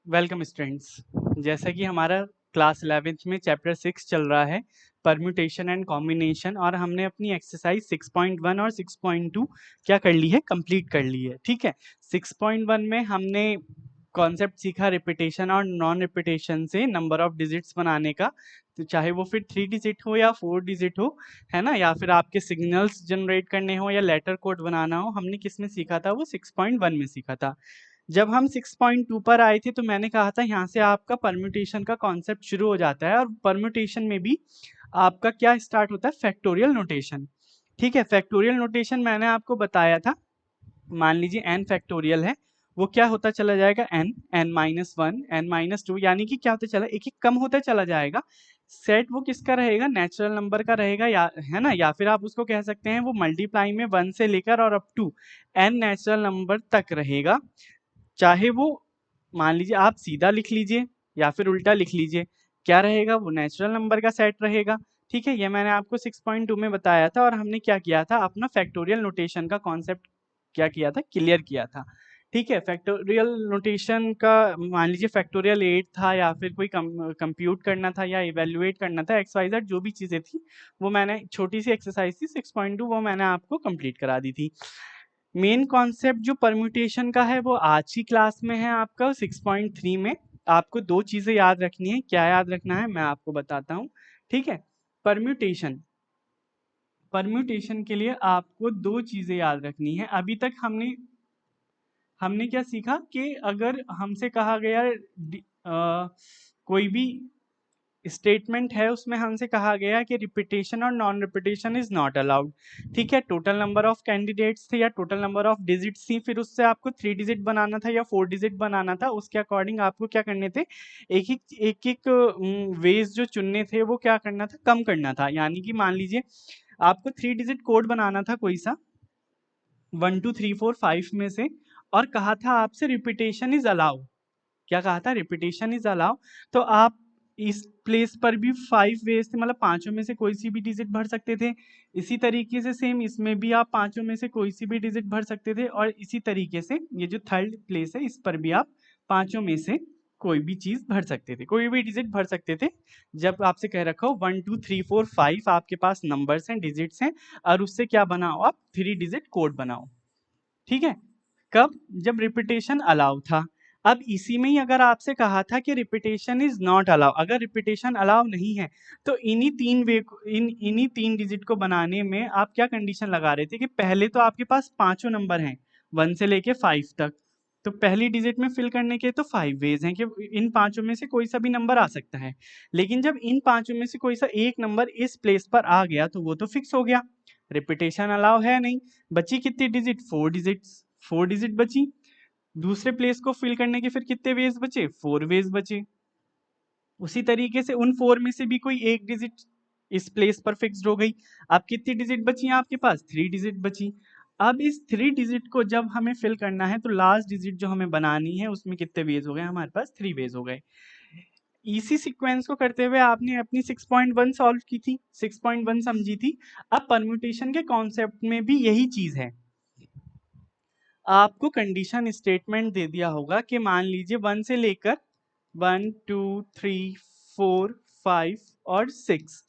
Welcome students. जैसा कि हमारा क्लास 11th में चैप्टर 6 चल रहा है परम्यूटेशन एंड कॉम्बिनेशन, और हमने अपनी एक्सरसाइज 6.1 और 6.2 क्या कर ली है, कंप्लीट कर ली है। ठीक है, 6.1 में हमने कॉन्सेप्ट सीखा रिपीटेशन और नॉन रिपीटेशन से नंबर ऑफ डिजिट्स बनाने का, तो चाहे वो फिर 3 डिजिट हो या 4 डिजिट हो, है ना, या फिर आपके सिग्नल्स जनरेट करने हो या लेटर कोड बनाना हो। हमने किस में सीखा था, वो 6.1 में सीखा था। जब हम 6.2 पर आए थे तो मैंने कहा था यहाँ से आपका परम्यूटेशन का कॉन्सेप्ट शुरू हो जाता है, और परम्यूटेशन में भी आपका क्या स्टार्ट होता है, फैक्टोरियल नोटेशन। ठीक है, फैक्टोरियल नोटेशन मैंने आपको बताया था। मान लीजिए n फैक्टोरियल है, वो क्या होता चला जाएगा, n-1 n-2, यानी कि क्या होता चला, एक एक कम होता चला जाएगा। सेट वो किसका रहेगा, नेचुरल नंबर का रहेगा, या है ना, या फिर आप उसको कह सकते हैं वो मल्टीप्लाई में 1 से लेकर और up to n natural number तक रहेगा। चाहे वो मान लीजिए आप सीधा लिख लीजिए या फिर उल्टा लिख लीजिए, क्या रहेगा, वो नेचुरल नंबर का सेट रहेगा। ठीक है, ये मैंने आपको 6.2 में बताया था, और हमने क्या किया था, अपना फैक्टोरियल नोटेशन का कॉन्सेप्ट क्या किया था, क्लियर किया था। ठीक है, फैक्टोरियल नोटेशन का मान लीजिए फैक्टोरियल 8 था, या फिर कोई कंप्यूट करना था या इवेल्युएट करना था, XYZ जो भी चीज़ें थी, वो मैंने छोटी सी एक्सरसाइज थी 6.2, वो मैंने आपको कंप्लीट करा दी थी। मेन कॉन्सेप्ट जो परम्यूटेशन का है वो आज की क्लास में है आपका 6.3 में। आपको दो चीजें याद रखनी है, क्या याद रखना है मैं आपको बताता हूँ। ठीक है, परम्यूटेशन परम्यूटेशन के लिए आपको दो चीजें याद रखनी है। अभी तक हमने हमने क्या सीखा कि अगर हमसे कहा गया कोई भी स्टेटमेंट है, उसमें हमसे कहा गया कि रिपीटेशन और non repetition is not allowed. ठीक है, टोटल नंबर ऑफ कैंडिडेट्स थे या टोटल नंबर ऑफ डिजिट्स थी, फिर उससे आपको 3 डिजिट बनाना था या 4 डिजिट बनाना था, उसके अकॉर्डिंग आपको क्या करने थे, एक एक वेज जो चुनने थे वो क्या करना था, कम करना था। यानी कि मान लीजिए आपको 3 डिजिट कोड बनाना था कोई सा 1 2 3 4 5 में से, और कहा था आपसे रिपीटेशन इज अलाउ। क्या कहा था, रिपीटेशन इज अलाउ। तो आप इस प्लेस पर भी 5 वेज थे, मतलब पांचों में से कोई सी भी डिजिट भर सकते थे। इसी तरीके से सेम इसमें भी आप पांचों में से कोई सी भी डिजिट भर सकते थे, और इसी तरीके से ये जो थर्ड प्लेस है, इस पर भी आप पांचों में से कोई भी चीज भर सकते थे, कोई भी डिजिट भर सकते थे। जब आपसे कह रखा हो 1 2 3 4 5 आपके पास नंबर्स हैं, डिजिट्स हैं, और उससे क्या बनाओ, आप 3 डिजिट कोड बनाओ। ठीक है, कब, जब रिपीटेशन अलाउ था। अब इसी में ही अगर आपसे कहा था कि रिपीटेशन इज नॉट अलाउ, अगर रिपीटेशन अलाउ नहीं है, तो इन्हीं तीन डिजिट को बनाने में आप क्या कंडीशन लगा रहे थे कि पहले तो आपके पास पांचों नंबर हैं 1 से लेके 5 तक, तो पहली डिजिट में फिल करने के तो 5 वेज हैं कि इन पांचों में से कोई सा भी नंबर आ सकता है। लेकिन जब इन पांचों में से कोई सा एक नंबर इस प्लेस पर आ गया तो वो तो फिक्स हो गया, रिपीटेशन अलाउ है नहीं। बची कितनी डिजिट, 4 डिजिट्स, 4 डिजिट बची। दूसरे प्लेस को फिल करने के फिर कितने वेज बचे, 4 वेज बचे। उसी तरीके से उन 4 में से भी कोई एक डिजिट इस प्लेस पर फिक्स्ड हो गई। अब कितनी डिजिट बची हैं आपके पास, 3 डिजिट बची। अब इस 3 डिजिट को जब हमें फिल करना है तो लास्ट डिजिट जो हमें बनानी है उसमें कितने वेज हो गए, हमारे पास 3 वेज हो गए। इसी सीक्वेंस को करते हुए आपने अपनी 6.1 सॉल्व की थी, 6.1 समझी थी। अब परम्यूटेशन के कॉन्सेप्ट में भी यही चीज है। आपको कंडीशन स्टेटमेंट दे दिया होगा कि मान लीजिए 1 से लेकर 1 2 3 4 5 और 6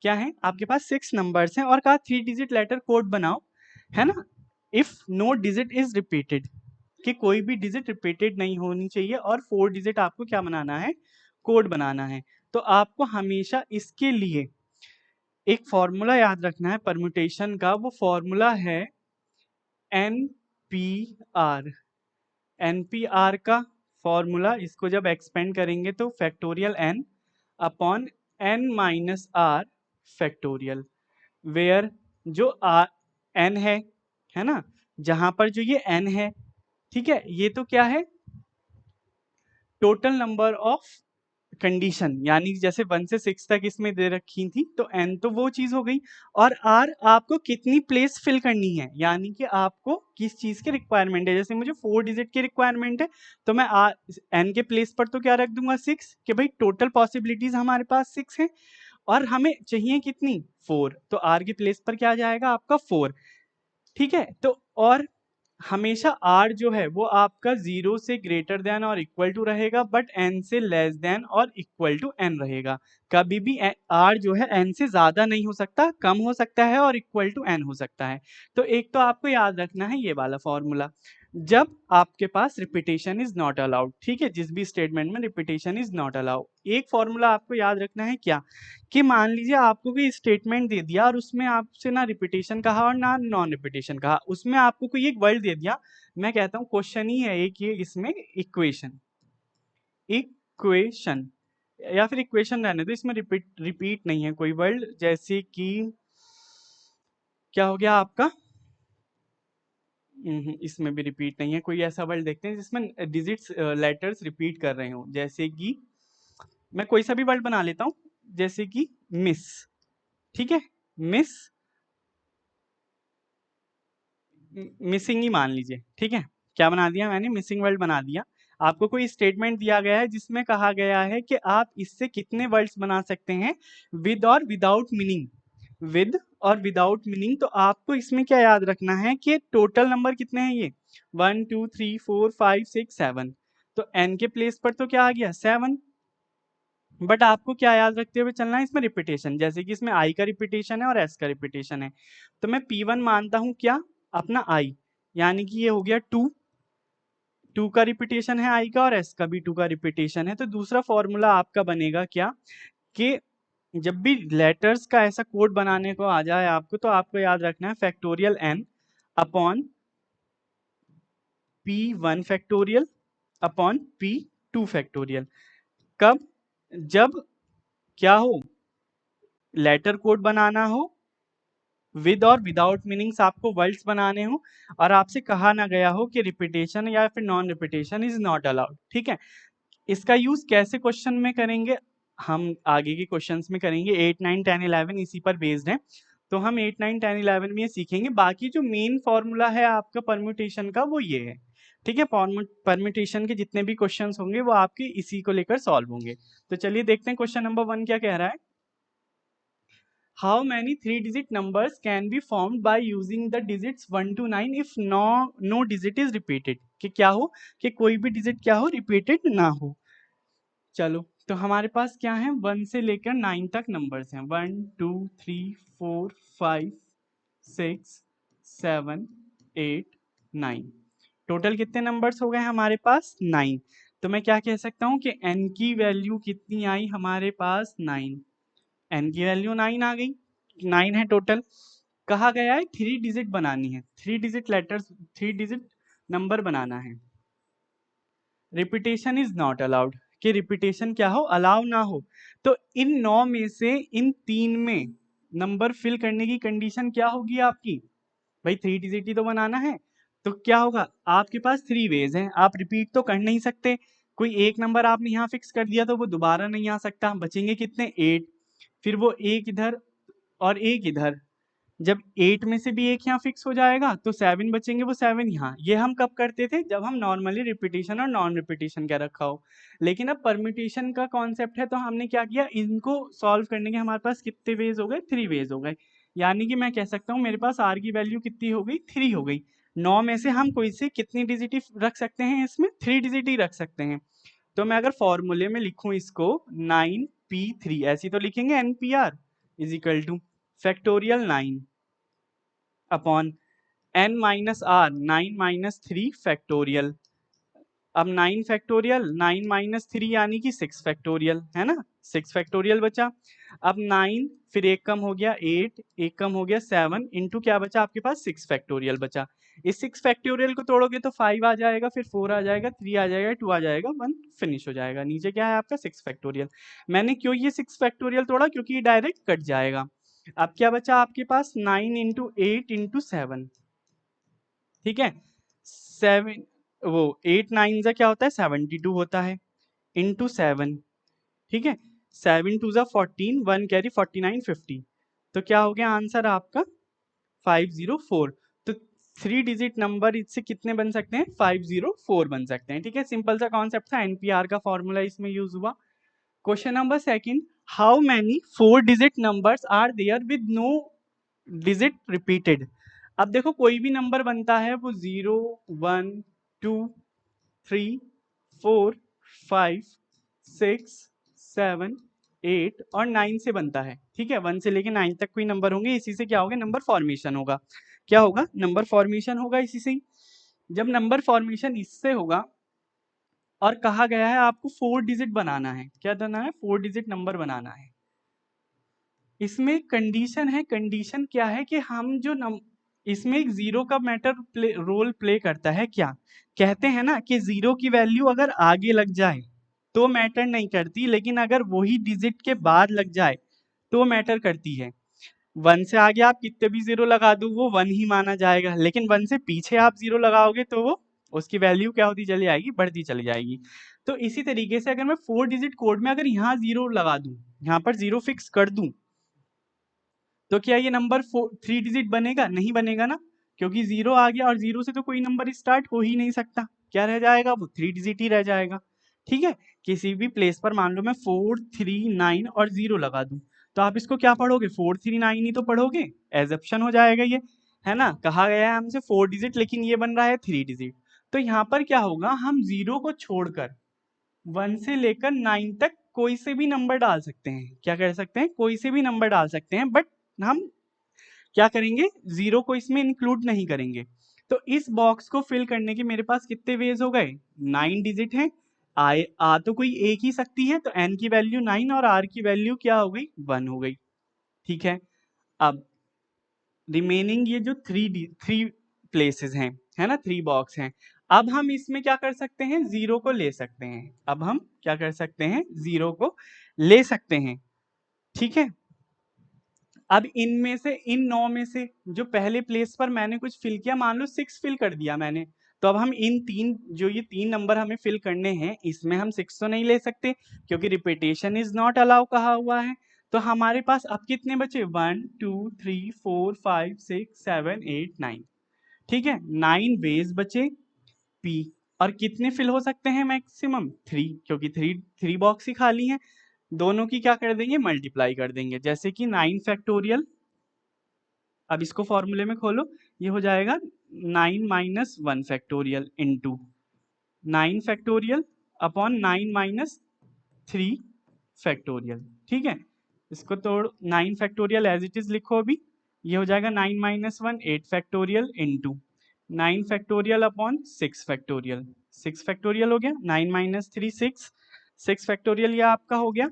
क्या है, आपके पास 6 नंबर्स हैं, और कहा 3 डिजिट लेटर कोड बनाओ, है ना। If no digit is repeated, कि कोई भी डिजिट रिपीटेड नहीं होनी चाहिए, और 4 डिजिट आपको क्या बनाना है, कोड बनाना है। तो आपको हमेशा इसके लिए एक फॉर्मूला याद रखना है परम्यूटेशन का, वो फॉर्मूला है NPR। NPR का फॉर्मूला, इसको जब एक्सपेंड करेंगे तो factorial n upon n-r factorial, where जो n है ना, जहां पर जो ये n है, ठीक है, ये तो क्या है, टोटल नंबर ऑफ कंडीशन, यानी जैसे 1 से 6 तक इसमें दे रखी थी, तो n तो वो चीज हो गई, और r आपको कितनी प्लेस फिल करनी है, यानी कि आपको किस चीज की रिक्वायरमेंट है। जैसे मुझे 4 डिजिट की रिक्वायरमेंट है, तो मैं n के प्लेस पर तो क्या रख दूंगा, 6, कि भाई टोटल पॉसिबिलिटीज हमारे पास 6 है, और हमें चाहिए कितनी, 4, तो r के प्लेस पर क्या आ जाएगा आपका 4। ठीक है, तो और हमेशा r जो है वो आपका 0 से ग्रेटर देन और इक्वल टू रहेगा, बट n से लेस देन और इक्वल टू n रहेगा। कभी भी r जो है n से ज्यादा नहीं हो सकता, कम हो सकता है और इक्वल टू n हो सकता है। तो एक तो आपको याद रखना है ये वाला फॉर्मूला, जब आपके पास रिपीटेशन इज नॉट अलाउड, ठीक है, जिस भी स्टेटमेंट में रिपीटेशन इज नॉट अलाउड। एक फॉर्मूला आपको याद रखना है क्या, कि मान लीजिए आपको कोई स्टेटमेंट दे दिया और उसमें आपसे ना रिपीटेशन कहा और ना नॉन रिपीटेशन कहा, उसमें आपको कोई एक वर्ड दे दिया, मैं कहता हूँ क्वेश्चन ही है एक, ये इसमें इक्वेशन, इक्वेशन या फिर इक्वेशन रहने दो, इसमें रिपीट नहीं है कोई वर्ड, जैसे कि क्या हो गया आपका, इसमें भी रिपीट नहीं है कोई ऐसा वर्ड, देखते हैं जिसमें डिजिट्स लेटर्स रिपीट कर रहे हो, जैसे कि मैं कोई सा भी वर्ड बना लेता हूँ, जैसे कि मिस, ठीक है, मिस, मिसिंग ही मान लीजिए, ठीक है, क्या बना दिया मैंने, मिसिंग वर्ड बना दिया। आपको कोई स्टेटमेंट दिया गया है जिसमें कहा गया है कि आप इससे कितने वर्ड्स बना सकते हैं विद और विदाउट मीनिंग, विद और विदाउट मीनिंग। तो आपको इसमें क्या याद रखना है कि टोटल नंबर कितने हैं ये 1 2 3 4 5 6 7, तो n के प्लेस पर तो क्या आ गया 7, बट आपको क्या याद रखते हुए चलना है इसमें रिपीटेशन, जैसे कि इसमें i का रिपीटेशन है और s का रिपीटेशन है, तो मैं p1 मानता हूं क्या अपना i, यानी कि ये हो गया 2 का रिपीटेशन है i का और s का भी 2 का रिपीटेशन है। तो दूसरा फॉर्मूला आपका बनेगा क्या, कि जब भी लेटर्स का ऐसा कोड बनाने को आ जाए आपको, तो आपको याद रखना है factorial n upon p1 factorial upon p2 factorial. कब, जब क्या हो, लेटर कोड बनाना हो, विद और विदाउट मीनिंग्स आपको वर्ड्स बनाने हो, और आपसे कहा ना गया हो कि रिपीटेशन या फिर non repetition is not allowed, ठीक है। इसका यूज कैसे क्वेश्चन में करेंगे, हम आगे के क्वेश्चंस में करेंगे, 8 9 10 11 इसी पर बेस्ड है, तो हम 8 9 10 11 में ये सीखेंगे। बाकी जो मेन फॉर्मूला है आपका परम्यूटेशन का वो ये है, ठीक है, परम्यूटेशन के जितने भी क्वेश्चंस होंगे वो आपके इसी को लेकर सॉल्व होंगे। तो चलिए देखते हैं क्वेश्चन नंबर 1 क्या कह रहा है। How many 3-digit numbers can be formed by using the digits 1 to 9 if no digit is repeated? कि क्या हो कि कोई भी डिजिट क्या हो रिपीटेड ना हो। चलो तो हमारे पास क्या है 1 से लेकर 9 तक नंबर्स हैं, 1 2 3 4 5 6 7 8 9, टोटल कितने नंबर्स हो गए हमारे पास 9। तो मैं क्या कह सकता हूँ कि n की वैल्यू कितनी आई हमारे पास 9, n की वैल्यू 9 आ गई, 9 है टोटल। कहा गया है 3 डिजिट बनानी है, 3 डिजिट लेटर्स, 3 डिजिट नंबर बनाना है। रिपीटेशन इज नॉट अलाउड, कि रिपीटेशन क्या हो अलाउ ना हो। तो इन 9 में से इन 3 में नंबर फिल करने की कंडीशन क्या होगी आपकी, भाई 3 डिजिट ही तो बनाना है। तो क्या होगा, आपके पास 3 वेज हैं, आप रिपीट तो कर नहीं सकते, कोई एक नंबर आपने यहाँ फिक्स कर दिया तो वो दोबारा नहीं आ सकता, बचेंगे कितने 8, फिर वो एक इधर और एक इधर, जब 8 में से भी एक यहाँ फिक्स हो जाएगा तो 7 बचेंगे, वो 7 यहाँ। ये हम कब करते थे, जब हम नॉर्मली रिपीटेशन और नॉन रिपीटेशन क्या रखा हो। लेकिन अब परम्यूटेशन का कॉन्सेप्ट है, तो हमने क्या किया, इनको सॉल्व करने के हमारे पास कितने वेज हो गए, 3 वेज हो गए। यानी कि मैं कह सकता हूँ मेरे पास आर की वैल्यू कितनी हो गई, 3 हो गई। 9 में से हम कोई से कितनी डिजिट ही रख सकते हैं, इसमें 3 डिजिट ही रख सकते हैं। तो मैं अगर फॉर्मूले में लिखूं इसको 9p3, ऐसी तो लिखेंगे npr is equal to factorial 9 upon n minus R 9 minus 3 factorial. अब 9 फैक्टोरियल 9 माइनस 3 यानी कि 6 फैक्टोरियल, है ना, 6 फैक्टोरियल बचा। अब 9 फिर एक कम हो गया 8, एक कम हो गया 7 इंटू क्या बचा आपके पास 6 फैक्टोरियल बचा। इस 6 फैक्टोरियल को तोड़ोगे तो 5 आ जाएगा, फिर 4 आ जाएगा, 3 आ जाएगा, 2 आ जाएगा, 1 फिनिश हो जाएगा। नीचे क्या है आपका 6 फैक्टोरियल। मैंने क्यों ये 6 फैक्टोरियल तोड़ा, क्योंकि ये डायरेक्ट कट जाएगा। अब क्या बचा आपके पास 9 इंटू 8 इंटू 7, ठीक है, 7 वो 8 9 जा क्या होता है 72 होता है, इंटू 7, ठीक है, 7 2 जा 14, 1 कैरी 49 50। तो क्या हो गया आंसर आपका 504। तो 3 डिजिट नंबर इससे कितने बन सकते हैं, 504 बन सकते हैं, ठीक है। सिंपल सा कॉन्सेप्ट था, एनपीआर का फॉर्मूला इसमें यूज हुआ। Question number second, how many 4 digit numbers are there with no digit repeated. अब देखो कोई भी नंबर बनता है वो 0 1 2 3 4 5 6 7 8 और 9 से बनता है। ठीक है, 1 से लेके 9 तक कोई नंबर होंगे, इसी से क्या होगा, नंबर फॉर्मेशन होगा। क्या होगा, नंबर फॉर्मेशन होगा इसी से ही। जब नंबर फॉर्मेशन इससे होगा और कहा गया है आपको 4 डिजिट बनाना है, क्या करना है, 4 डिजिट नंबर बनाना है। इसमें कंडीशन है, कंडीशन क्या है कि हम जो इसमें एक जीरो का रोल प्ले करता है। क्या कहते हैं ना कि जीरो की वैल्यू अगर आगे लग जाए तो मैटर नहीं करती, लेकिन अगर वही डिजिट के बाद लग जाए तो मैटर करती है। 1 से आगे आप कितने भी जीरो लगा दो वो 1 ही माना जाएगा, लेकिन 1 से पीछे आप जीरो लगाओगे तो वो उसकी वैल्यू क्या होती चली जाएगी, बढ़ती चली जाएगी। तो इसी तरीके से अगर मैं 4 डिजिट कोड में अगर यहाँ जीरो लगा दूं, यहाँ पर जीरो फिक्स कर दूं, तो क्या ये नंबर 3 डिजिट बनेगा, नहीं बनेगा ना, क्योंकि जीरो आ गया और जीरो से तो कोई नंबर स्टार्ट हो ही नहीं सकता। क्या रह जाएगा, वो 3 डिजिट ही रह जाएगा। ठीक है, किसी भी प्लेस पर मान लो मैं 4 3 9 और 0 लगा दूं, तो आप इसको क्या पढ़ोगे, 4 3 9 ही तो पढ़ोगे, एजप्शन हो जाएगा ये, है ना। कहा गया है हमसे 4 डिजिट, लेकिन ये बन रहा है 3 डिजिट। तो यहाँ पर क्या होगा, हम जीरो को छोड़कर 1 से लेकर 9 तक कोई से भी नंबर डाल सकते हैं। क्या कर सकते हैं, कोई से भी नंबर डाल सकते हैं, बट हम क्या करेंगे, जीरो को इसमें इंक्लूड नहीं करेंगे। तो इस बॉक्स को फिल करने के मेरे पास कितने वेज हो गए, 9 डिजिट हैं। आ तो कोई एक ही सकती है, तो n की वैल्यू 9 और r की वैल्यू क्या हो गई, 1 हो गई। ठीक है, अब रिमेनिंग ये जो थ्री प्लेसेस हैं, है ना, 3 बॉक्स हैं, अब हम इसमें क्या कर सकते हैं, जीरो को ले सकते हैं। अब हम क्या कर सकते हैं, जीरो को ले सकते हैं। ठीक है, अब इनमें से, इन 9 में से जो पहले प्लेस पर मैंने कुछ फिल किया, मान लो 6 फिल कर दिया मैंने, तो अब हम इन जो ये 3 नंबर हमें फिल करने हैं, इसमें हम 6 तो नहीं ले सकते, क्योंकि रिपीटेशन इज नॉट अलाउ कहा हुआ है। तो हमारे पास अब कितने बचे, 1 2 3 4 5 6 7 8 9। ठीक है, 9 वेज बचे पी, और कितने फिल हो सकते हैं, मैक्सिमम 3, क्योंकि थ्री बॉक्स ही खाली हैं। दोनों की क्या कर देंगे, मल्टीप्लाई कर देंगे, जैसे कि 9 फैक्टोरियल, अब इसको फॉर्मूले में खोलो, ये हो जाएगा 9 minus 1 factorial into 9 factorial upon 9 minus 3 factorial. ठीक है, इसको तोड़ 9 फैक्टोरियल एज इट इज लिखो अभी, ये हो जाएगा 9 minus 1 8 factorial into 9 factorial upon 6 factorial. 6 factorial हो गया, 9 माइनस 3 6, 6 फैक्टोरियल ये आपका हो गया।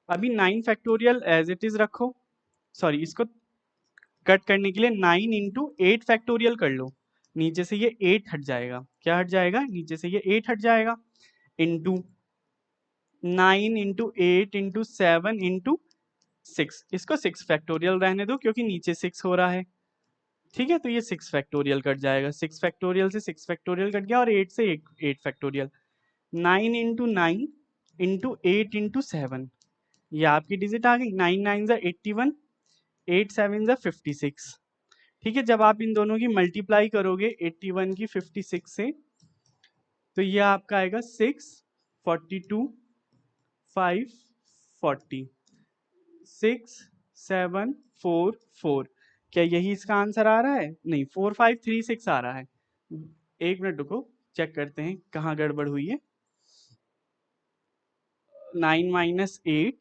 अभी 9 फैक्टोरियल एज इट इज रखो, सॉरी इसको कट करने के लिए 9 इंटू 8 फैक्टोरियल कर लो, नीचे से ये 8 हट जाएगा, क्या हट जाएगा, नीचे से ये 8 हट जाएगा, इंटू 9 इंटू 8 इंटू 7 इंटू 6, इसको 6 फैक्टोरियल रहने दो क्योंकि नीचे 6 हो रहा है। ठीक है, तो ये 6 फैक्टोरियल कट जाएगा, 6 फैक्टोरियल से 6 फैक्टोरियल कट गया, और 8 से 8 फैक्टोरियल। 9 इंटू 9 इंटू 8 इंटू 7, ये आपकी डिजिट आ गई, 9 9 जा 81, 8 7 जा 56। ठीक है, जब आप इन दोनों की मल्टीप्लाई करोगे 81 की 56 से, तो ये आपका आएगा 6 42 5 40 6 7 4 4। क्या यही इसका आंसर आ रहा है, नहीं, 4 5 3 6 आ रहा है। एक मिनट रुको, चेक करते हैं कहाँ गड़बड़ हुई है। 9 माइनस 8,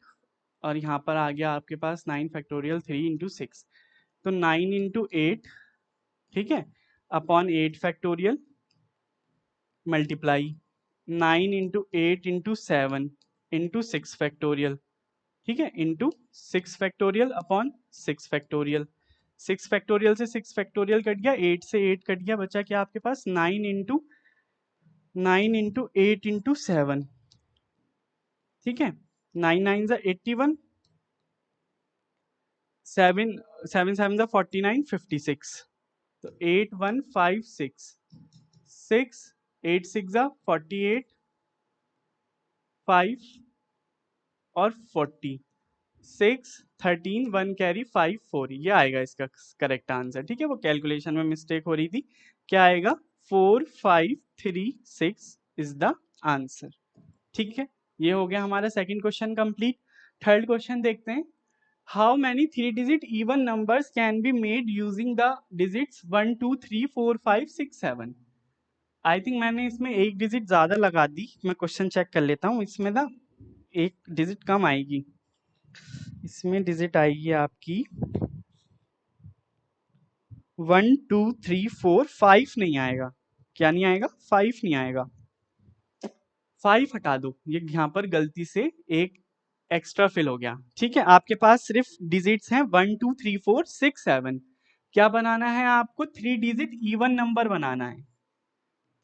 और यहाँ पर आ गया आपके पास 9 फैक्टोरियल 3 इंटू 6, तो 9 इंटू 8, ठीक है, upon 8 factorial multiply 9 into 8 into 7 into 6 factorial. ठीक है, into 6 factorial upon 6 factorial. 6 factorial से 6 फैक्टोरियल कट गया, 8 से 8 कट गया, बचा क्या आपके पास 9 इंटू 8 इंटू 7। ठीक है, 9 9 जा 81, 7 7 7 जा 49 56, तो 8 1 5 6 6 8 6 जा 48 5 और 40 6 13 1 कैरी 5 4, ये आएगा इसका करेक्ट आंसर। ठीक है, वो कैलकुलेशन में मिस्टेक हो रही थी, क्या आएगा 4 5 3 6 इज द आंसर। ठीक है, ये हो गया हमारा second question complete. Third question देखते हैं। How many 3 digit even numbers can be made using the digits 1 2 3 4 5 6 7। I think मैंने इसमें एक डिजिट ज्यादा लगा दी, मैं क्वेश्चन चेक कर लेता हूँ। इसमें ना एक डिजिट कम आएगी, इसमें डिजिट आएगी आपकी 1 2 3 4 5 नहीं आएगा। क्या नहीं आएगा? 5 नहीं आएगा। 5 हटा दो, ये यहाँ पर गलती से एक एक्स्ट्रा फिल हो गया। ठीक है, आपके पास सिर्फ डिजिट्स हैं 1 2 3 4 6 7। क्या बनाना है आपको? 3 डिजिट इवन नंबर बनाना है।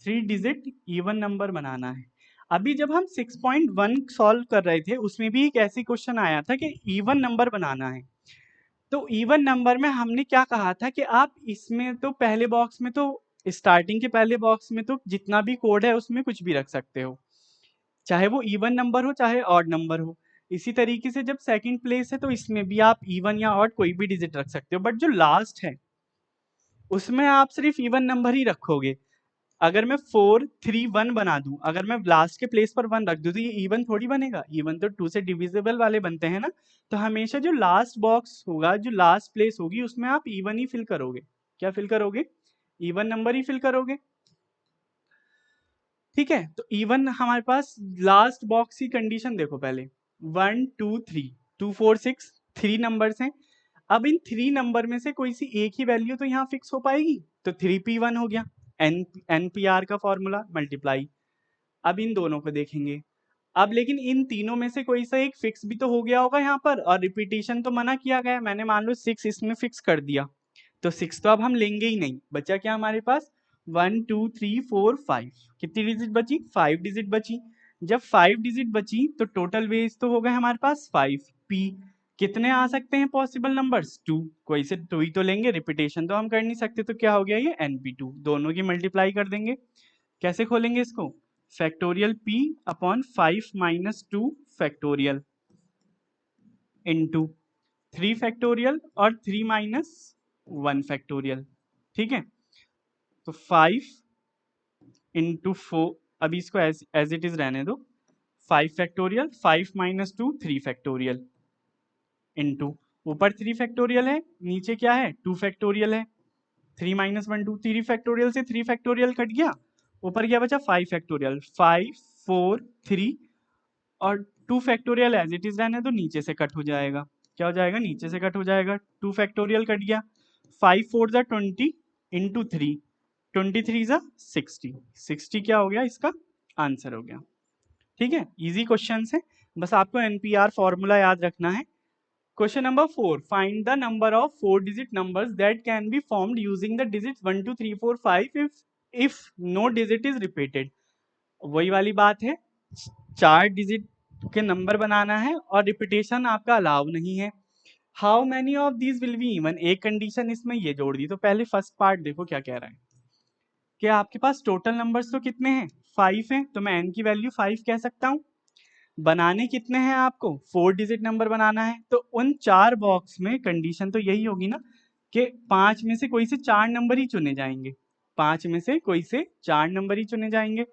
3 डिजिट इवन नंबर बनाना है। अभी जब हम 6.1 सॉल्व कर रहे थे उसमें भी एक ऐसी क्वेश्चन आया था कि इवन नंबर बनाना है। तो इवन नंबर में हमने क्या कहा था कि आप इसमें तो पहले बॉक्स में तो स्टार्टिंग के पहले बॉक्स में तो जितना भी कोड है उसमें कुछ भी रख सकते हो, चाहे वो इवन नंबर हो चाहे ऑड नंबर हो। इसी तरीके से जब सेकंड प्लेस है तो इसमें भी आप इवन या ऑड कोई भी डिजिट रख सकते हो, बट जो लास्ट है उसमें आप सिर्फ इवन नंबर ही रखोगे। अगर मैं 4 3 1 बना दूं, अगर मैं लास्ट के प्लेस पर 1 रख दूं तो ये इवन थोड़ी बनेगा। इवन तो 2 से डिविजिबल वाले बनते हैं ना। तो हमेशा जो लास्ट बॉक्स होगा, जो लास्ट प्लेस होगी, उसमें आप इवन ही फिल करोगे। क्या फिल करोगे? इवन नंबर ही फिल करोगे। ठीक है, तो इवन हमारे पास लास्ट बॉक्स की कंडीशन देखो पहले। 1 2 3 2 4 6 3 नंबर्स हैं। अब इन 3 नंबर में से कोई सी एक ही वैल्यू तो यहाँ फिक्स हो पाएगी, तो 3p1 हो गया। npr का फॉर्मूला मल्टीप्लाई। अब इन दोनों को देखेंगे। अब लेकिन इन तीनों में से कोई सा एक फिक्स भी तो हो गया होगा यहाँ पर, और रिपीटेशन तो मना किया गया। मैंने मान लो 6 इसमें फिक्स कर दिया, तो 6 तो अब हम लेंगे ही नहीं। बचा क्या हमारे पास? 1 2 3 4 5। कितनी डिजिट बची? 5 डिजिट बची। जब 5 डिजिट बची तो टोटल वेज तो हो गए हमारे पास 5p। कितने आ सकते हैं पॉसिबल नंबर्स? 2। कोई से 2 ही तो लेंगे, रिपीटेशन तो हम कर नहीं सकते। तो क्या हो गया ये? np2। दोनों की मल्टीप्लाई कर देंगे। कैसे खोलेंगे इसको? Factorial p upon 5 minus 2 factorial into 3 factorial और 3 माइनस 1 फैक्टोरियल। ठीक है, तो 5 इंटू 4, अभी इसको एज इट इज रहने दो। 5 फैक्टोरियल, 5 माइनस 2 3 फैक्टोरियल इंटू ऊपर 3 फैक्टोरियल है, नीचे क्या है? 2 फैक्टोरियल है। 3 माइनस 1 2, 3 फैक्टोरियल से 3 फैक्टोरियल कट गया, ऊपर क्या बचा? 5 फैक्टोरियल। 5 4 3 और 2 फैक्टोरियल एज इट इज रहने दो, नीचे से कट हो जाएगा। क्या हो जाएगा? नीचे से कट हो जाएगा। 2 फैक्टोरियल कट गया। 5 4 जा 20 इंटू 3, 23 जा 60। 60 क्या हो गया? इसका आंसर हो गया। ठीक है, इजी क्वेश्चन है, बस आपको एनपीआर फॉर्मूला याद रखना है। Question number 4, find the number of 4 digit numbers that can be formed using the digits 1 2 3 4 5 if no digit is repeated. वही वाली बात है, 4 डिजिट के नंबर बनाना है और रिपीटेशन आपका अलाउ नहीं है। How many of these will be even, एक कंडीशन इसमें ये जोड़ दी। तो पहले फर्स्ट पार्ट देखो क्या कह रहा है कि आपके पास टोटल नंबर्स तो कितने हैं? 5 हैं, तो मैं n की वैल्यू 5 कह सकता हूँ। बनाने कितने हैं आपको? 4 डिजिट नंबर बनाना है। तो उन 4 बॉक्स में कंडीशन तो यही होगी ना कि 5 में से कोई से 4 नंबर ही चुने जाएंगे। 5 में से कोई से 4 नंबर ही चुने जाएंगे।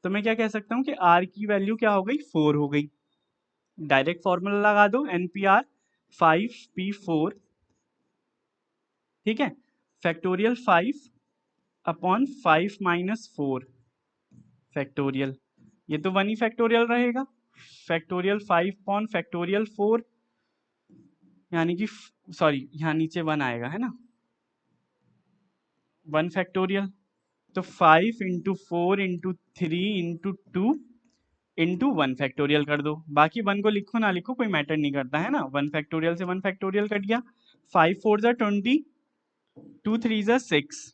तो मैं क्या कह सकता हूँ कि r की वैल्यू क्या हो गई? 4 हो गई। डायरेक्ट फॉर्मूला लगा दो, npr 5p4। ठीक है, फैक्टोरियल 5 अपॉन 5 माइनस 4 फैक्टोरियल, ये तो 1 ही फैक्टोरियल रहेगा। फैक्टोरियल 5 अपॉन फैक्टोरियल 4, यानी कि सॉरी यहाँ नीचे 1 आएगा है ना, 1 फैक्टोरियल। तो 5 into 4 into 3 into 2 into 1 factorial कर दो। बाकी 1 को लिखो ना लिखो कोई मैटर नहीं करता है ना। 1 फैक्टोरियल से 1 फैक्टोरियल कट गया। 5 4 जा 20, 2 3 जा 6।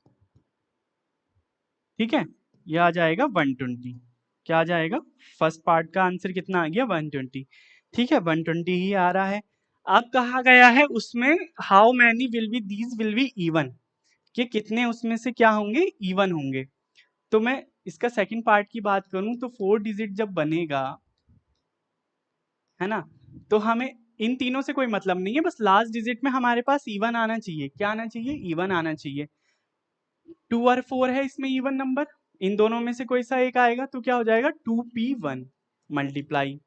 ठीक है, ये आ जाएगा 120। क्या आ जाएगा? फर्स्ट पार्ट का आंसर कितना आ गया? 120। ठीक है, 120 ही आ रहा है। अब कहा गया है उसमें how many will be these will be even, कि कितने उसमें से क्या होंगे? इवन होंगे। तो मैं इसका सेकंड पार्ट की बात करूं तो 4 डिजिट जब बनेगा है ना, तो हमें इन तीनों से कोई मतलब नहीं है, बस लास्ट डिजिट में हमारे पास इवन आना चाहिए। क्या आना चाहिए? इवन आना चाहिए। 2 और 4 है इसमें इवन नंबर, इन दोनों में से कोई सा एक आएगा तो क्या हो जाएगा? 2p1 multiply.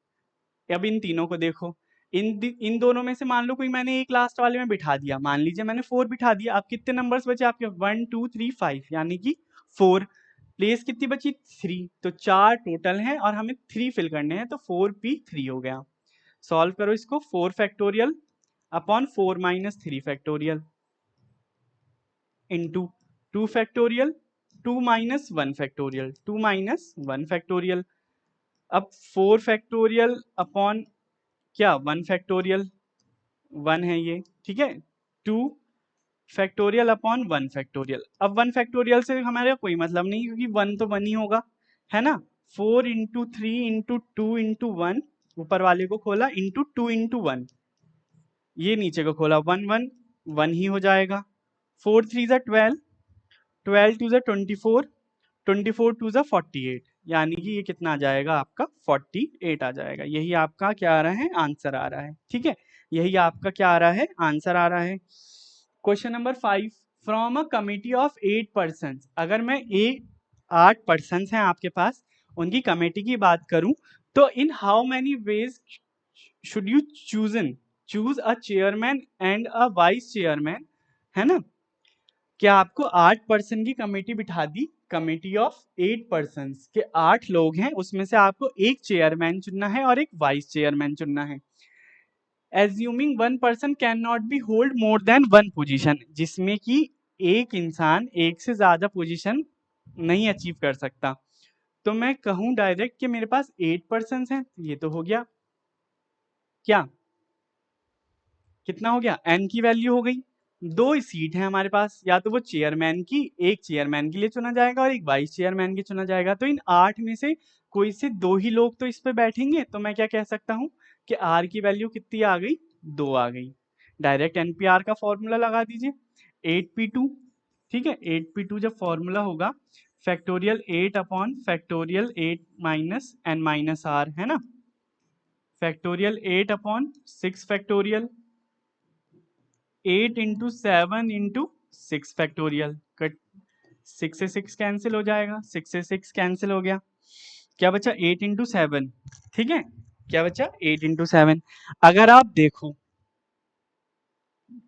अब इन तीनों को देखो, इन दोनों में से मान लो कोई मैंने एक लास्ट वाले में बिठा दिया, मान लीजिए मैंने 4 बिठा दिया, अब कितने नंबर्स बचे आपके? 1 2 3 5, यानी कि 4। प्लेस कितनी बची? 3। तो 4 टोटल हैं और हमें 3 फिल करने हैं, तो 4p3 हो गया। सॉल्व करो इसको, 4 factorial upon 4 minus 3 factorial into 2 factorial 2 minus 1 factorial 2 minus 1 factorial. अब 4 फैक्टोरियल अपॉन क्या 1 फैक्टोरियल, 1 है ये, ठीक है। 2 फैक्टोरियल अपॉन 1 फैक्टोरियल। अब 1 फैक्टोरियल से हमारे कोई मतलब नहीं, क्योंकि 1 तो 1 ही होगा, है ना। 4 इंटू 3 इंटू 2 इंटू 1, ऊपर वाले को खोला, इंटू 2 इंटू 1, ये नीचे को खोला, 1 1 1 ही हो जाएगा। 4 3 ज़ा 12, 12 2 ज़ा 24, 24 2 ज़ा 48, यानी कि ये कितना आ जाएगा आपका? 48 आ जाएगा। यही आपका क्या आ रहा है? आंसर आ रहा है, ठीक है। यही आपका क्या आ रहा है? आंसर आ रहा है। Question number 5, from a committee of 8 person, अगर मैं 8 पर्सन हैं आपके पास, उनकी कमेटी की बात करूं, तो in how many ways should you choose a chairman and a vice chairman, है ना। क्या आपको 8 पर्सन की कमेटी बिठा दी, कमेटी ऑफ 8 पर्सन के 8 लोग हैं, उसमें से आपको एक चेयरमैन चुनना है और एक वाइस चेयरमैन चुनना है। Assuming one person can not be hold more than one position, जिसमें कि एक इंसान एक से ज्यादा पोजीशन नहीं अचीव कर सकता। तो मैं कहूं डायरेक्ट कि मेरे पास 8 पर्सन हैं, ये तो हो गया क्या, कितना हो गया? n की वैल्यू हो गई। 2 सीट है हमारे पास, या तो वो चेयरमैन की, एक चेयरमैन के लिए चुना जाएगा और एक वाइस चेयरमैन के चुना जाएगा। तो इन 8 में से कोई से 2 ही लोग तो इस पे बैठेंगे। तो मैं क्या कह सकता हूं कि r की वैल्यू कितनी आ गई? 2 आ गई। डायरेक्ट npr का फॉर्मूला लगा दीजिए, 8p2, ठीक है। 8p2 जब फॉर्मूला होगा, factorial 8 upon factorial 8 minus n minus r, है ना। Factorial 8 upon 6 factorial 8 into 7 into 6 factorial, cut 6 से 6 कैंसिल हो जाएगा, 6 से 6 कैंसिल हो गया, क्या बचा? 8 इंटू 7, ठीक है। क्या बचा? 8 इंटू 7। अगर आप देखो,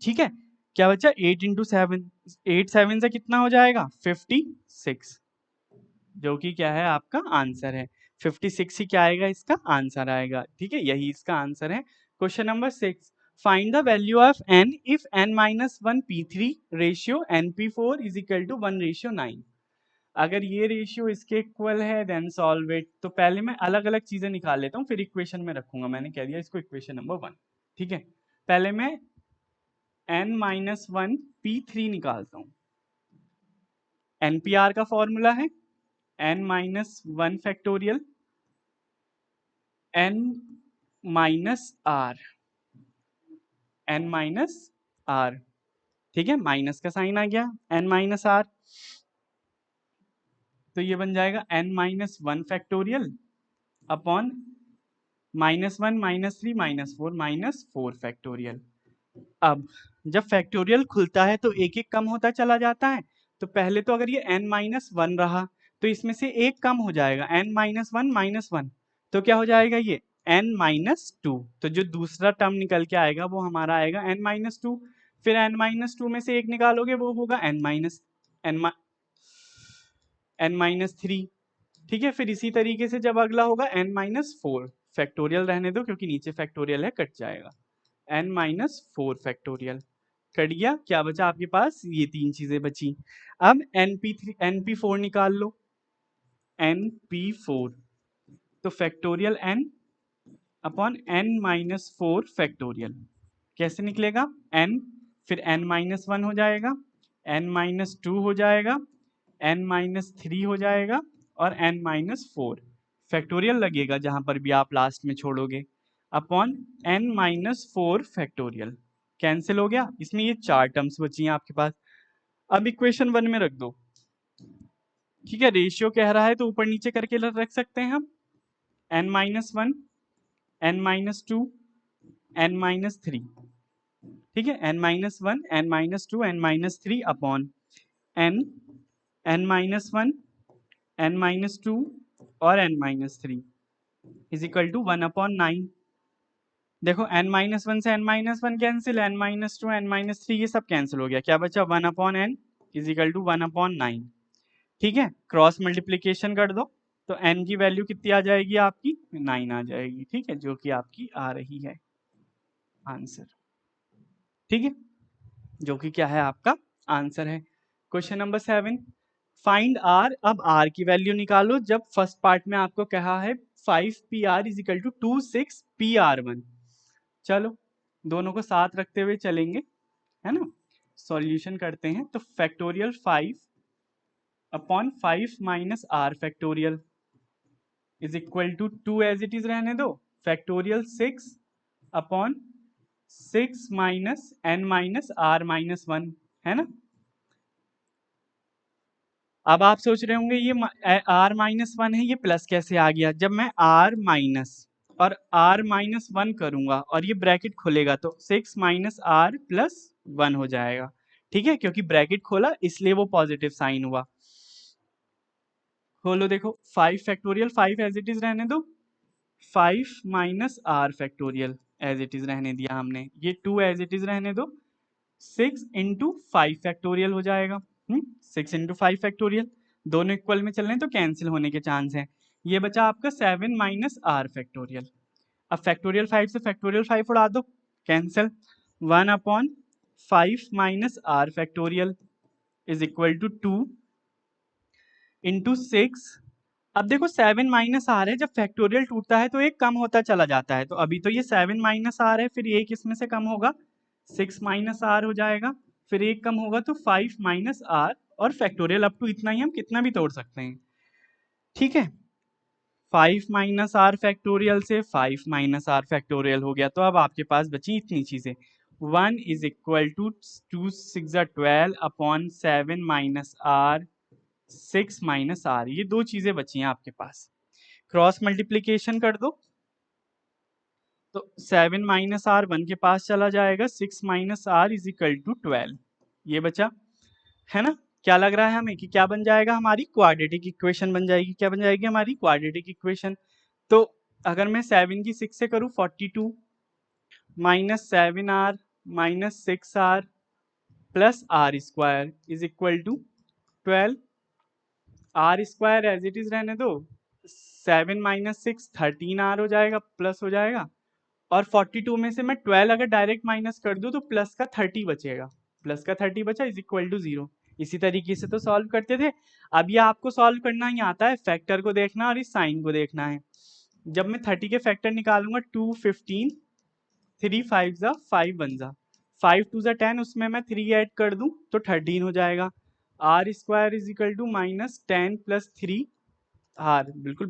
ठीक है, क्या बचा? 8 इंटू 7, 8 7 से कितना हो जाएगा? 56, जो कि क्या है आपका आंसर है। 56 ही क्या आएगा? इसका आंसर आएगा, ठीक है। यही इसका आंसर है। Question number 6, find the value of n if n minus 1 p3 ratio np4 is equal to 1 ratio 9। अगर ये रेशियो इसके इक्वल है देन सॉल्व इट। तो पहले मैं अलग अलग चीजें निकाल लेता हूँ, फिर इक्वेशन में रखूंगा। मैंने कह दिया इसको इक्वेशन नंबर 1, ठीक है। पहले मैं n माइनस 1 p3 निकालता हूँ। npr का फॉर्मूला है n minus 1 factorial n minus r, n minus r, ठीक है। माइनस का साइन आ गया, n माइनस r, तो ये बन जाएगा n minus 1 factorial upon -1 -3 -4 -4 factorial. अब जब फैक्टोरियल खुलता है तो एक एक कम होता चला जाता है। तो पहले तो अगर ये n माइनस 1 रहा, तो इसमें से एक कम हो जाएगा, n माइनस 1 -1, तो क्या हो जाएगा? ये n माइनस 2। तो जो दूसरा टर्म निकल के आएगा वो हमारा आएगा n माइनस 2। फिर n माइनस 2 में से एक निकालोगे, वो होगा n माइनस 3, ठीक है। फिर इसी तरीके से जब अगला होगा n माइनस 4, फैक्टोरियल रहने दो क्योंकि नीचे फैक्टोरियल है, कट जाएगा, n माइनस 4 फैक्टोरियल कट गया। क्या बचा आपके पास? ये 3 चीजें बची। अब np4 निकाल लो, np4, तो factorial n upon n minus 4 factorial कैसे निकलेगा? n, फिर n माइनस 1 हो जाएगा, n माइनस 2 हो जाएगा, n माइनस 3 हो जाएगा और n माइनस 4 फैक्टोरियल लगेगा जहां पर भी आप लास्ट में छोड़ोगे, upon n minus 4 factorial cancel हो गया। इसमें ये 4 टर्म्स बची हैं आपके पास। अब इक्वेशन 1 में रख दो, ठीक है। रेशियो कह रहा है तो ऊपर नीचे करके रख सकते हैं हम, n minus 1, n minus 2, n minus 3, ठीक है। n minus 1, n minus 2, n minus 3 upon n minus 1, n minus 2 और n minus 3 is equal to 1 upon 9। देखो n-1 से n-1 कैंसिल, n-2 n-3 ये सब कैंसिल हो गया, क्या बचा 1/n इज इक्वल टू 1/9। ठीक है, क्रॉस मल्टीप्लीकेशन कर दो तो n की वैल्यू कितनी आ जाएगी आपकी 9 आ जाएगी। ठीक है, जो कि आपकी आ रही है आंसर। ठीक है, जो कि क्या है आपका आंसर है। Question number 7, find r। अब r की वैल्यू निकालो जब फर्स्ट पार्ट में आपको कहा है 5pr is equal to 26pr1। चलो दोनों को साथ रखते हुए चलेंगे, है ना। सॉल्यूशन करते हैं तो factorial 5/5 minus r factorial is equal to 2 as it is रहने दो, factorial 6/6 minus n minus r minus 1, है ना। अब आप सोच रहे होंगे ये r-1 है, ये प्लस कैसे आ गया। जब मैं r माइनस और r-1 करूंगा और ये ब्रैकेट खुलेगा तो 6 माइनस r प्लस 1 हो जाएगा। ठीक है, क्योंकि ब्रैकेट खोला इसलिए वो पॉजिटिव साइन हुआ। खोलो देखो 5 फैक्टोरियल 5 एज इट इज रहने दो, 5 minus r factorial as it is रहने दिया हमने, ये 2 एज इट इज रहने दो, 6 इंटू 5 फैक्टोरियल हो जाएगा। 6 इंटू 5 फैक्टोरियल, दोनों इक्वल में चल रहे हैं तो कैंसिल होने के चांस हैं। ये बचा आपका 7 माइनस r फैक्टोरियल। अब फैक्टोरियल 5 से फैक्टोरियल 5 उड़ा दो, cancel. 1/5 minus r factorial is equal to 2 into 6। अब देखो 7 माइनस आर है, जब फैक्टोरियल टूटता है तो एक कम होता चला जाता है, तो अभी तो ये 7 माइनस आर है, फिर एक इसमें से कम होगा 6 माइनस आर हो जाएगा, फिर एक कम होगा तो 5 माइनस आर, और फैक्टोरियल अप टू इतना ही हम कितना भी तोड़ सकते हैं। ठीक है, 5 माइनस आर फैक्टोरियल से 5 माइनस आर फैक्टोरियल हो गया, तो अब आपके पास बची इतनी चीजें, 1 is equal to 2 6 12 upon 7 minus R 6 minus R, ये दो चीजें बची हैं आपके पास। क्रॉस मल्टीप्लीकेशन कर दो तो 7 माइनस आर 1 के पास चला जाएगा, 6 minus R is equal to 12, ये बचा, है ना। क्या लग रहा है हमें कि क्या बन जाएगा, हमारी क्वाड्रेटिक इक्वेशन बन जाएगी। क्या बन जाएगी हमारी क्वाड्रेटिक इक्वेशन। तो अगर मैं 7 की 6 से करूँ 42 minus 7r minus 6r plus R square is equal to 12, R square as it is रहने दो, 7 माइनस 6 13r हो जाएगा, प्लस हो जाएगा, और 42 में से मैं 12 अगर डायरेक्ट माइनस कर दूं तो प्लस का 30 बचेगा, प्लस का 30 बचा इज इक्वल टू 0। इसी तरीके से तो सॉल्व करते थे। अब ये आपको सॉल्व करना ही आता है, फैक्टर को देखना और इस साइन को देखना है। जब मैं 30 के फैक्टर निकालूंगा 2 15 3 5 जा 5 1 जा 5 2 जा 10, उसमें मैं 3 ऐड कर दूं तो 13 हो जाएगा। R square is equal to minus 10 plus 3 R, बिल्कुल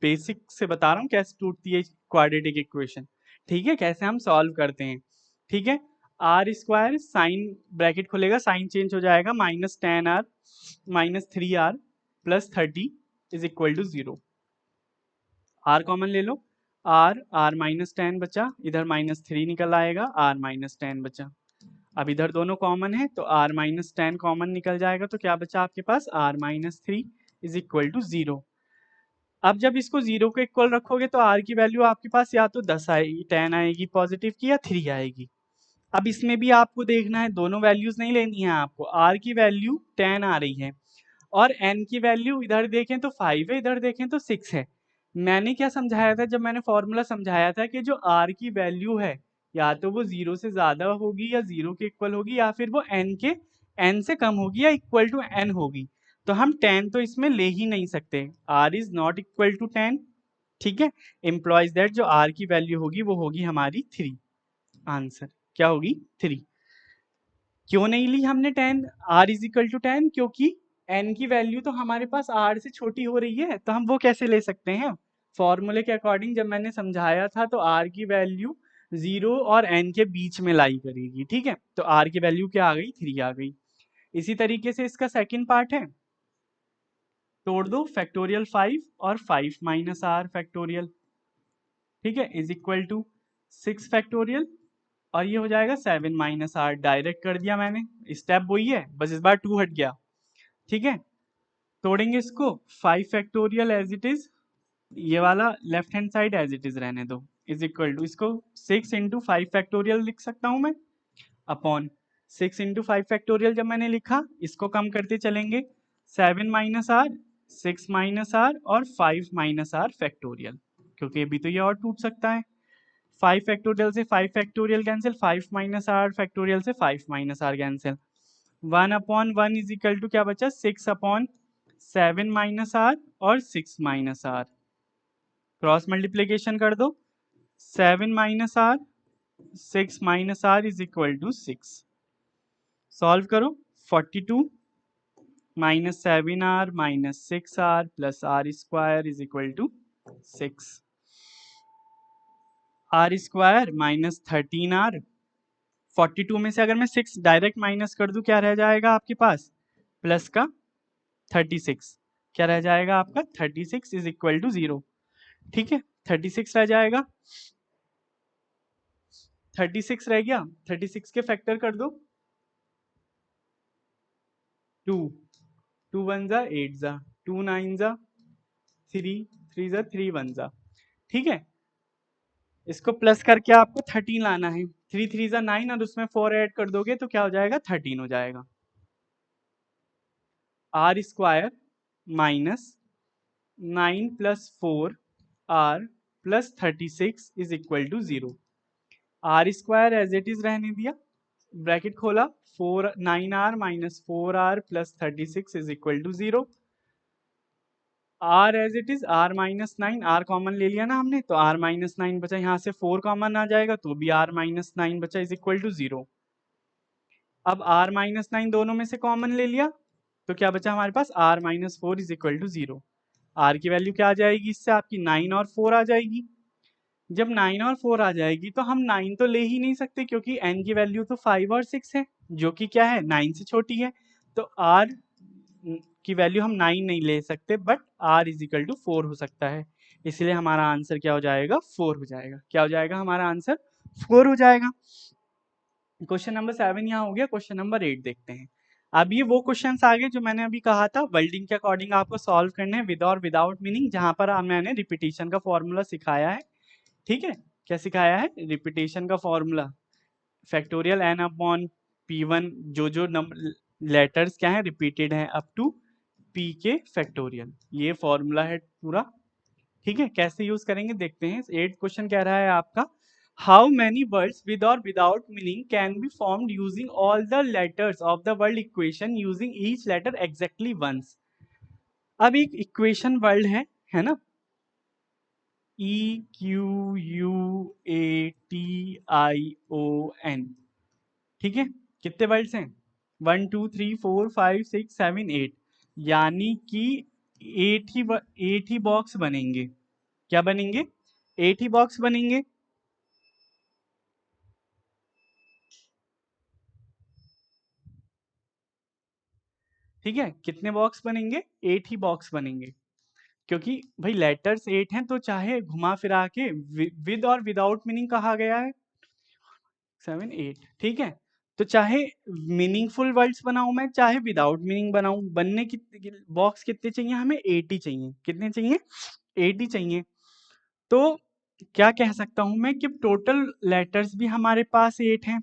बेसिक से बता रहा हूँ कैसे टूटती है क्वाड्रेटिक इक्वेशन। ठीक है, कैसे हम सॉल्व करते हैं। ठीक है, आर स्क्वायर साइन ब्रैकेट खुलेगा, साइन चेंज हो जाएगा, minus 10r minus 3r plus 30 is equal to 0। R common ले लो, आर माइनस 10 बचा, इधर माइनस 3 निकल आएगा, आर माइनस 10 बचा। अब इधर दोनों कॉमन है तो आर माइनस 10 कॉमन निकल जाएगा, तो क्या बचा आपके पास R minus 3 is equal to 0। अब जब इसको 0 के इक्वल रखोगे तो r की वैल्यू आपके पास या तो 10 आएगी, 10 आएगी पॉजिटिव की, या 3 आएगी। अब इसमें भी आपको देखना है, दोनों वैल्यूज नहीं लेनी है आपको, r की वैल्यू 10 आ रही है और n की वैल्यू इधर देखें तो 5 है, इधर देखें तो 6 है। मैंने क्या समझाया था, जब मैंने फॉर्मूला समझाया था कि जो r की वैल्यू है या तो वो 0 से ज्यादा होगी या 0 के इक्वल होगी, या फिर वो n से कम होगी या इक्वल टू n होगी। तो हम 10 तो इसमें ले ही नहीं सकते, r is not equal to 10। ठीक है, इम्प्लॉइज दैट जो r की वैल्यू होगी वो होगी हमारी 3। आंसर क्या होगी 3। क्यों नहीं ली हमने 10, r इज इक्वल टू 10, क्योंकि n की वैल्यू तो हमारे पास r से छोटी हो रही है, तो हम वो कैसे ले सकते हैं। फॉर्मूले के अकॉर्डिंग जब मैंने समझाया था तो r की वैल्यू 0 और n के बीच में लाई करेगी। ठीक है, तो r की वैल्यू क्या आ गई 3 आ गई। इसी तरीके से इसका सेकंड पार्ट है, तोड़ दो फैक्टोरियल 5 और 5 माइनस आर फैक्टोरियल, ठीक है, इज इक्वल टू 6 फैक्टोरियल, और ये हो जाएगा 7 माइनस आर। डायरेक्ट कर दिया मैंने, स्टेप वही है, बस इस बार 2 हट गया। ठीक है, तोड़ेंगे इसको 5 फैक्टोरियल एज इट इज, ये वाला left hand side as it is रहने दो, इज इक्वल टू, इसको 6 इंटू 5 फैक्टोरियल लिख सकता हूं मैं, अपॉन 6 इंटू 5 फैक्टोरियल जब मैंने लिखा, इसको कम करते चलेंगे, 7 माइनस आर, 6 माइनस आर और 5 माइनस आर फैक्टोरियल, क्योंकि अभी तो ये और टूट सकता है। 5 फैक्टोरियल से 5 factorial cancel, 5 minus R factorial से 5 minus R cancel, 1 upon 1 is equal to क्या बचा, 6 अपॉन 7 माइनस आर और 6 माइनस आर, क्रॉस मल्टीप्लीकेशन कर दो, 7 minus R 6 minus R is equal to 6, solve करो, 42 minus 7r minus 6r plus R square is equal to 6, R square minus 13r, 42 में से अगर मैं 6 डायरेक्ट माइनस कर दूं क्या रह जाएगा आपके पास, प्लस का 36, क्या रह जाएगा आपका 36 इज इक्वल टू 0, ठीक है 36 रह जाएगा, 36 रह गया, 36 के फैक्टर कर दो, 2 2 1 जा 8 जा, 2 9 जा 3 3 जा 3 1 जा, ठीक है, इसको प्लस करके आपको 13 लाना है, 3 3 जा 9 और उसमें 4 ऐड कर दोगे तो क्या हो जाएगा 13 हो जाएगा, R square minus 9 plus 4 R plus 36 is equal to 0, R square as it is रहने दिया, ब्रैकेट खोला, 4 9r minus 4r plus 36 is equal to 0, R as it is, R minus 9, R common ले लिया ना हमने, तो आर माइनस 9 बचा, यहाँ से 4 कॉमन आ जाएगा तो भी आर माइनस 9 बचा इज इक्वल टू 0, अब आर माइनस 9 दोनों में से कॉमन ले लिया तो क्या बचा हमारे पास, R minus 4 is equal to 0, R की वैल्यू क्या आ जाएगी इससे आपकी 9 और 4 आ जाएगी, जब 9 और 4 आ जाएगी तो हम 9 तो ले ही नहीं सकते क्योंकि n की वैल्यू तो 5 और 6 है जो कि क्या है 9 से छोटी है, तो r की वैल्यू हम 9 नहीं ले सकते, but r is equal to 4 हो सकता है, इसलिए हमारा आंसर क्या हो जाएगा 4 हो जाएगा, क्या हो जाएगा हमारा आंसर 4 हो जाएगा। क्वेश्चन नंबर 7 यहाँ हो गया, क्वेश्चन नंबर 8 देखते हैं। अब ये वो क्वेश्चंस आ गए जो मैंने अभी कहा था वर्ल्डिंग के अकॉर्डिंग आपको सॉल्व करने हैं, विद और विदाउट मीनिंग, जहां पर मैंने रिपीटिशन का फॉर्मूला सिखाया है, ठीक है, क्या सिखाया है, रिपीटेशन का formula, factorial n upon P1, जो नंबर लेटर्स क्या है रिपीटेड है अप टू P के फैक्टोरियल, ये फॉर्मूला है पूरा, ठीक है, कैसे यूज करेंगे देखते हैं। 8 क्वेश्चन कह रहा है आपका, हाउ मेनी वर्ड्स विद और without meaning can be formed using all the letters of the world equation using each letter exactly once. अब एक इक्वेशन वर्ल्ड है ना, EQUATION, ठीक है, कितने वर्ड्स हैं 1 2 3 4 5 6 7 8, यानी कि 8 ही बॉक्स बनेंगे, क्या बनेंगे 8 ही बॉक्स बनेंगे, ठीक है, कितने बॉक्स बनेंगे 8 ही बॉक्स बनेंगे, क्योंकि भाई लेटर्स 8 हैं तो चाहे घुमा फिरा के विद और विदाउट मीनिंग कहा गया है 7 8, ठीक है, तो चाहे मीनिंगफुल वर्ड्स बनाऊं मैं चाहे विदाउट मीनिंग बनाऊं, बनने की बॉक्स कितने चाहिए हमें 80 चाहिए, कितने चाहिए 80 चाहिए, तो क्या कह सकता हूं मैं कि टोटल लेटर्स भी हमारे पास 8 हैं,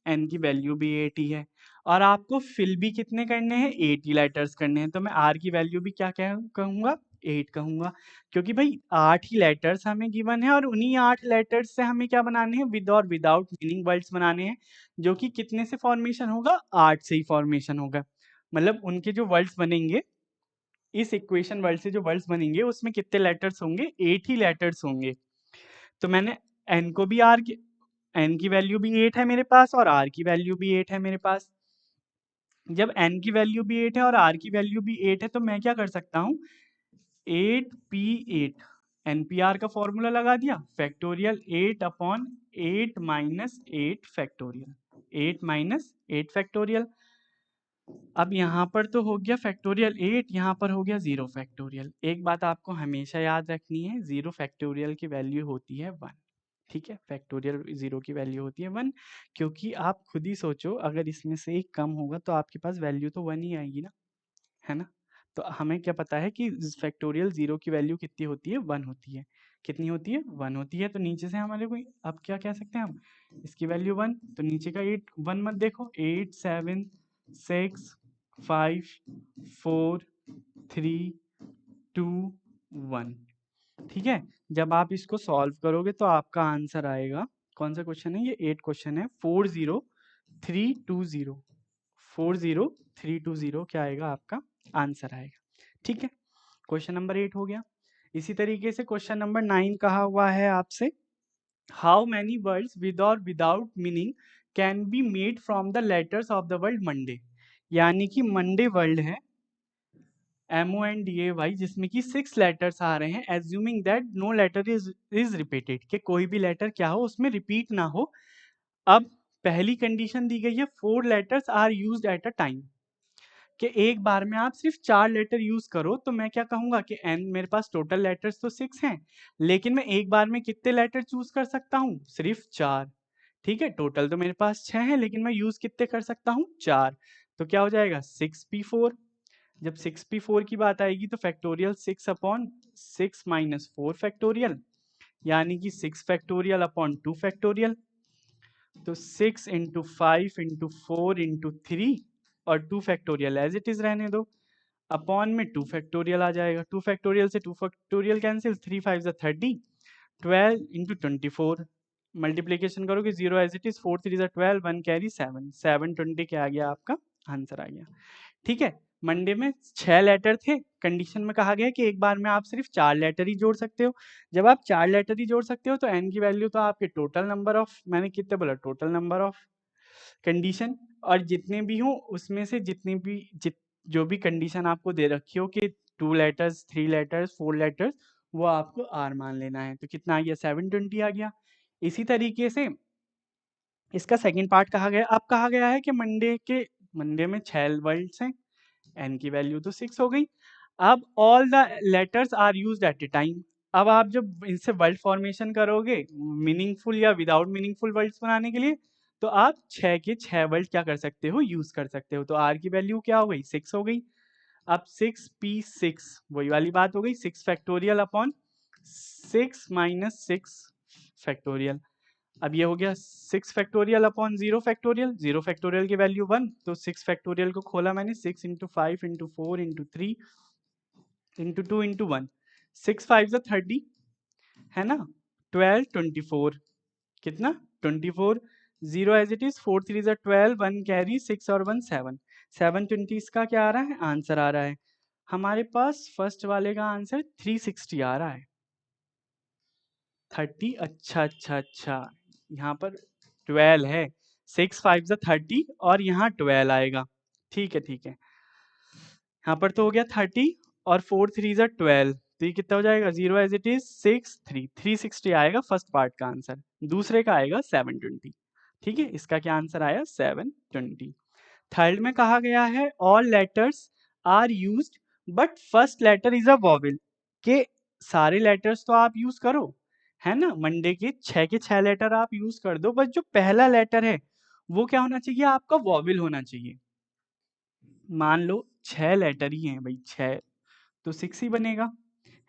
एन की वैल्यू भी 8 ही है, और आपको फिल भी कितने करने हैं 80 लेटर्स करने हैं, तो मैं आर की वैल्यू भी क्या कहूंगा 8 कहूंगा, क्योंकि भाई 8 ही लेटर्स हमें गिवन है और उन्हीं 8 लेटर्स से हमें क्या बनाने हैं विद और विदाउट मीनिंग वर्ड्स बनाने हैं, जो कि कितने से फॉर्मेशन होगा 8 से ही फॉर्मेशन होगा, मतलब उनके जो वर्ड्स बनेंगे इस इक्वेशन वर्ड से जो वर्ड्स बनेंगे उसमें कितने लेटर्स होंगे 8 ही लेटर्स होंगे, तो मैंने एन को भी आर की एन की वैल्यू भी 8 है मेरे पास और आर की वैल्यू भी 8 है मेरे पास, जब एन की वैल्यू भी 8 है और आर की वैल्यू भी 8 है तो मैं क्या कर सकता हूँ 8P8 NPR का फॉर्मूला लगा दिया, factorial 8 upon 8 minus 8 factorial, 8 minus 8 factorial, अब यहाँ पर तो हो गया फैक्टोरियल 8, यहाँ पर हो गया 0 फैक्टोरियल, एक बात आपको हमेशा याद रखनी है 0 फैक्टोरियल की वैल्यू होती है 1, ठीक है, फैक्टोरियल 0 की वैल्यू होती है 1, क्योंकि आप खुद ही सोचो अगर इसमें से एक कम होगा तो आपके पास वैल्यू तो 1 ही आएगी ना, है ना, तो हमें क्या पता है कि फैक्टोरियल 0 की वैल्यू कितनी होती है, 1 होती है। कितनी होती है, 1 होती है। तो नीचे से हमारे को अब क्या कह सकते हैं हम, इसकी वैल्यू 1, तो नीचे का 8 1 मत देखो, 8 7 6 5 4 3 2 1। ठीक है, जब आप इसको सॉल्व करोगे तो आपका आंसर आएगा, कौन सा क्वेश्चन है ये, 8 क्वेश्चन है, 40320, 40320 क्या आएगा, आपका आंसर आएगा। ठीक है, क्वेश्चन नंबर 8 हो गया। इसी तरीके से क्वेश्चन नंबर 9 कहा हुआ है आपसे, हाउ मैनी वर्ड्स विद और without meaning can be made from the letters of the word Monday. यानी कि मंडे वर्ड है MONDAY, जिसमें कि 6 लेटर्स आ रहे हैं, assuming that no letter is repeated, कि कोई भी लेटर क्या हो उसमें रिपीट ना हो। अब पहली कंडीशन दी गई है 4 letters are used at a time, कि एक बार में आप सिर्फ 4 लेटर यूज करो। तो मैं क्या कहूंगा कि एन, मेरे पास टोटल लेटर्स तो 6 हैं, लेकिन मैं एक बार में कितने लेटर चूज कर सकता हूँ, सिर्फ 4। ठीक है, टोटल तो मेरे पास 6 हैं, लेकिन मैं यूज कितने कर सकता हूँ, 4। तो क्या हो जाएगा, 6p4। जब 6p4 की बात आएगी तो फैक्टोरियल 6/6 माइनस 4 फैक्टोरियल, यानी कि 6 फैक्टोरियल अपॉन 2 फैक्टोरियल। तो 6 इंटू 5 इंटू 4 इंटू 3 और 2 फैक्टोरियल एज इट इज रहने दो, अपॉन में 2 फैक्टोरियल आ जाएगा। 2 फैक्टोरियल से 2 फैक्टोरियल कैंसिल, 3 5 जा 30, 12 इंटू 24 मल्टीप्लीकेशन करोगे, 0 एज इट इज, 4 3 जा 12, 1 कैरी 7, 720 क्या आ गया, आपका आंसर आ गया। ठीक है, मंडे में 6 लेटर थे, कंडीशन में कहा गया है कि एक बार में आप सिर्फ 4 लेटर ही जोड़ सकते हो। जब आप 4 लेटर ही जोड़ सकते हो तो n की वैल्यू तो आपके टोटल नंबर ऑफ, मैंने कितने बोला, टोटल नंबर ऑफ कंडीशन, और जितने भी हो उसमें से जितने भी जो भी कंडीशन आपको दे रखी हो कि 2 लेटर्स, 3 लेटर्स, 4 लेटर्स, वो आपको r मान लेना है। तो कितना आ गया, 720 आ गया। इसी तरीके से इसका सेकंड पार्ट कहा गया, अब कहा गया है कि मंडे में 6 वर्ड्स हैं, n की वैल्यू तो 6 हो गई। अब all the letters are used at a time. अब आप जब इनसे वर्ड फॉर्मेशन करोगे मीनिंगफुल या विदाउट मीनिंगफुल वर्ड्स बनाने के लिए, तो आप 6 के 6 वर्ड क्या कर सकते हो, यूज कर सकते हो। तो r की वैल्यू क्या हो गई, 6 हो गई। अब 6p6 वही वाली बात हो गई, 6 फैक्टोरियल अपॉन 6 माइनस 6 फैक्टोरियल। अब ये हो गया 6 फैक्टोरियल अपॉन 0 फैक्टोरियल, 0 फैक्टोरियल की वैल्यू 1, तो 6 फैक्टोरियल को खोला मैंने, 6 into 5 into 4 into 3 into 2 into 1, 6 5 जा 30 है ना, 12 24, कितना 24, 0 एज इट इज, 4 3 जा 12, 1 कैरी, 6 और 1 7, 720 का क्या आ रहा है, आंसर आ रहा है। हमारे पास फर्स्ट वाले का आंसर 360 आ रहा है, 30, अच्छा अच्छा अच्छा, यहाँ पर 12 है, 6 5 जा 30 और यहाँ 12 आएगा। ठीक है ठीक है, यहाँ पर तो हो गया 30 और 4 3 जा 12, तो ये कितना हो जाएगा, 0 एज इट इज, 6 3, 360 आएगा फर्स्ट पार्ट का आंसर, दूसरे का आएगा 720। ठीक है, इसका क्या आंसर आया, 720। थर्ड में कहा गया है all letters are used but first letter is a vowel, के सारे लेटर्स तो आप यूज करो, है ना, मंडे के 6 लेटर आप यूज कर दो, बस जो पहला लेटर है वो क्या होना चाहिए, आपका वॉवेल होना चाहिए। मान लो 6 लेटर ही हैं भाई, 6 तो 6 ही बनेगा,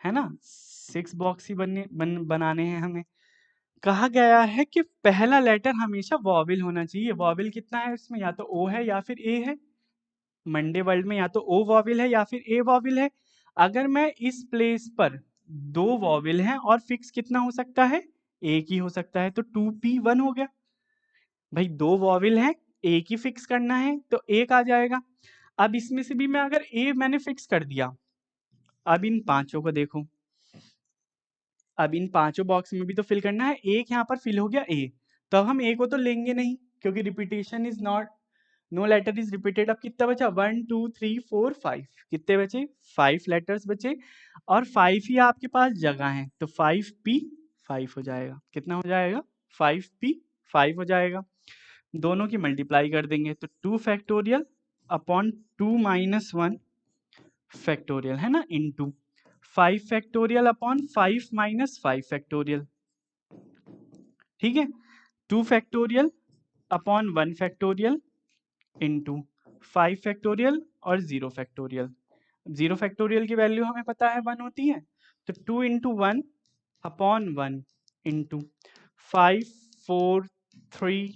है ना, 6 बॉक्स ही बनाने हैं हमें। कहा गया है कि पहला लेटर हमेशा वॉवेल होना चाहिए। वॉवेल कितना है इसमें, या तो ओ है या फिर ए है। मंडे वर्ल्ड में या तो ओ वॉवेल है या फिर ए वॉवेल है। अगर मैं इस प्लेस पर 2 वॉवेल हैं और फिक्स कितना हो सकता है, एक ही हो सकता है, तो 2p1 हो गया। भाई 2 वॉवेल हैं, एक ही फिक्स करना है तो एक आ जाएगा। अब इसमें से भी मैं अगर ए मैंने फिक्स कर दिया, अब इन पांचों को देखो, अब इन पांचों बॉक्स में भी तो फिल करना है, एक यहाँ पर फिल हो गया ए, तो अब हम ए को तो लेंगे नहीं क्योंकि repetition is not, no letter is repeated. अब कितना बचा, 1 2 3 4 5, कितने बचे, 5 लेटर्स बचे, और 5 ही आपके पास जगह है, तो 5p5 हो जाएगा। कितना हो जाएगा, 5p5 हो जाएगा। दोनों की मल्टीप्लाई कर देंगे तो 2 फैक्टोरियल अपॉन 2 माइनस 1 फैक्टोरियल, है ना, into 5 factorial upon 5 minus 5 factorial. ठीक है, 2 factorial upon 1 factorial into 5 factorial और 0 फैक्टोरियल। 0 फैक्टोरियल की वैल्यू हमें पता है 1 होती है, तो 2 इंटू 1 अपॉन 1 इंटू 5 4 3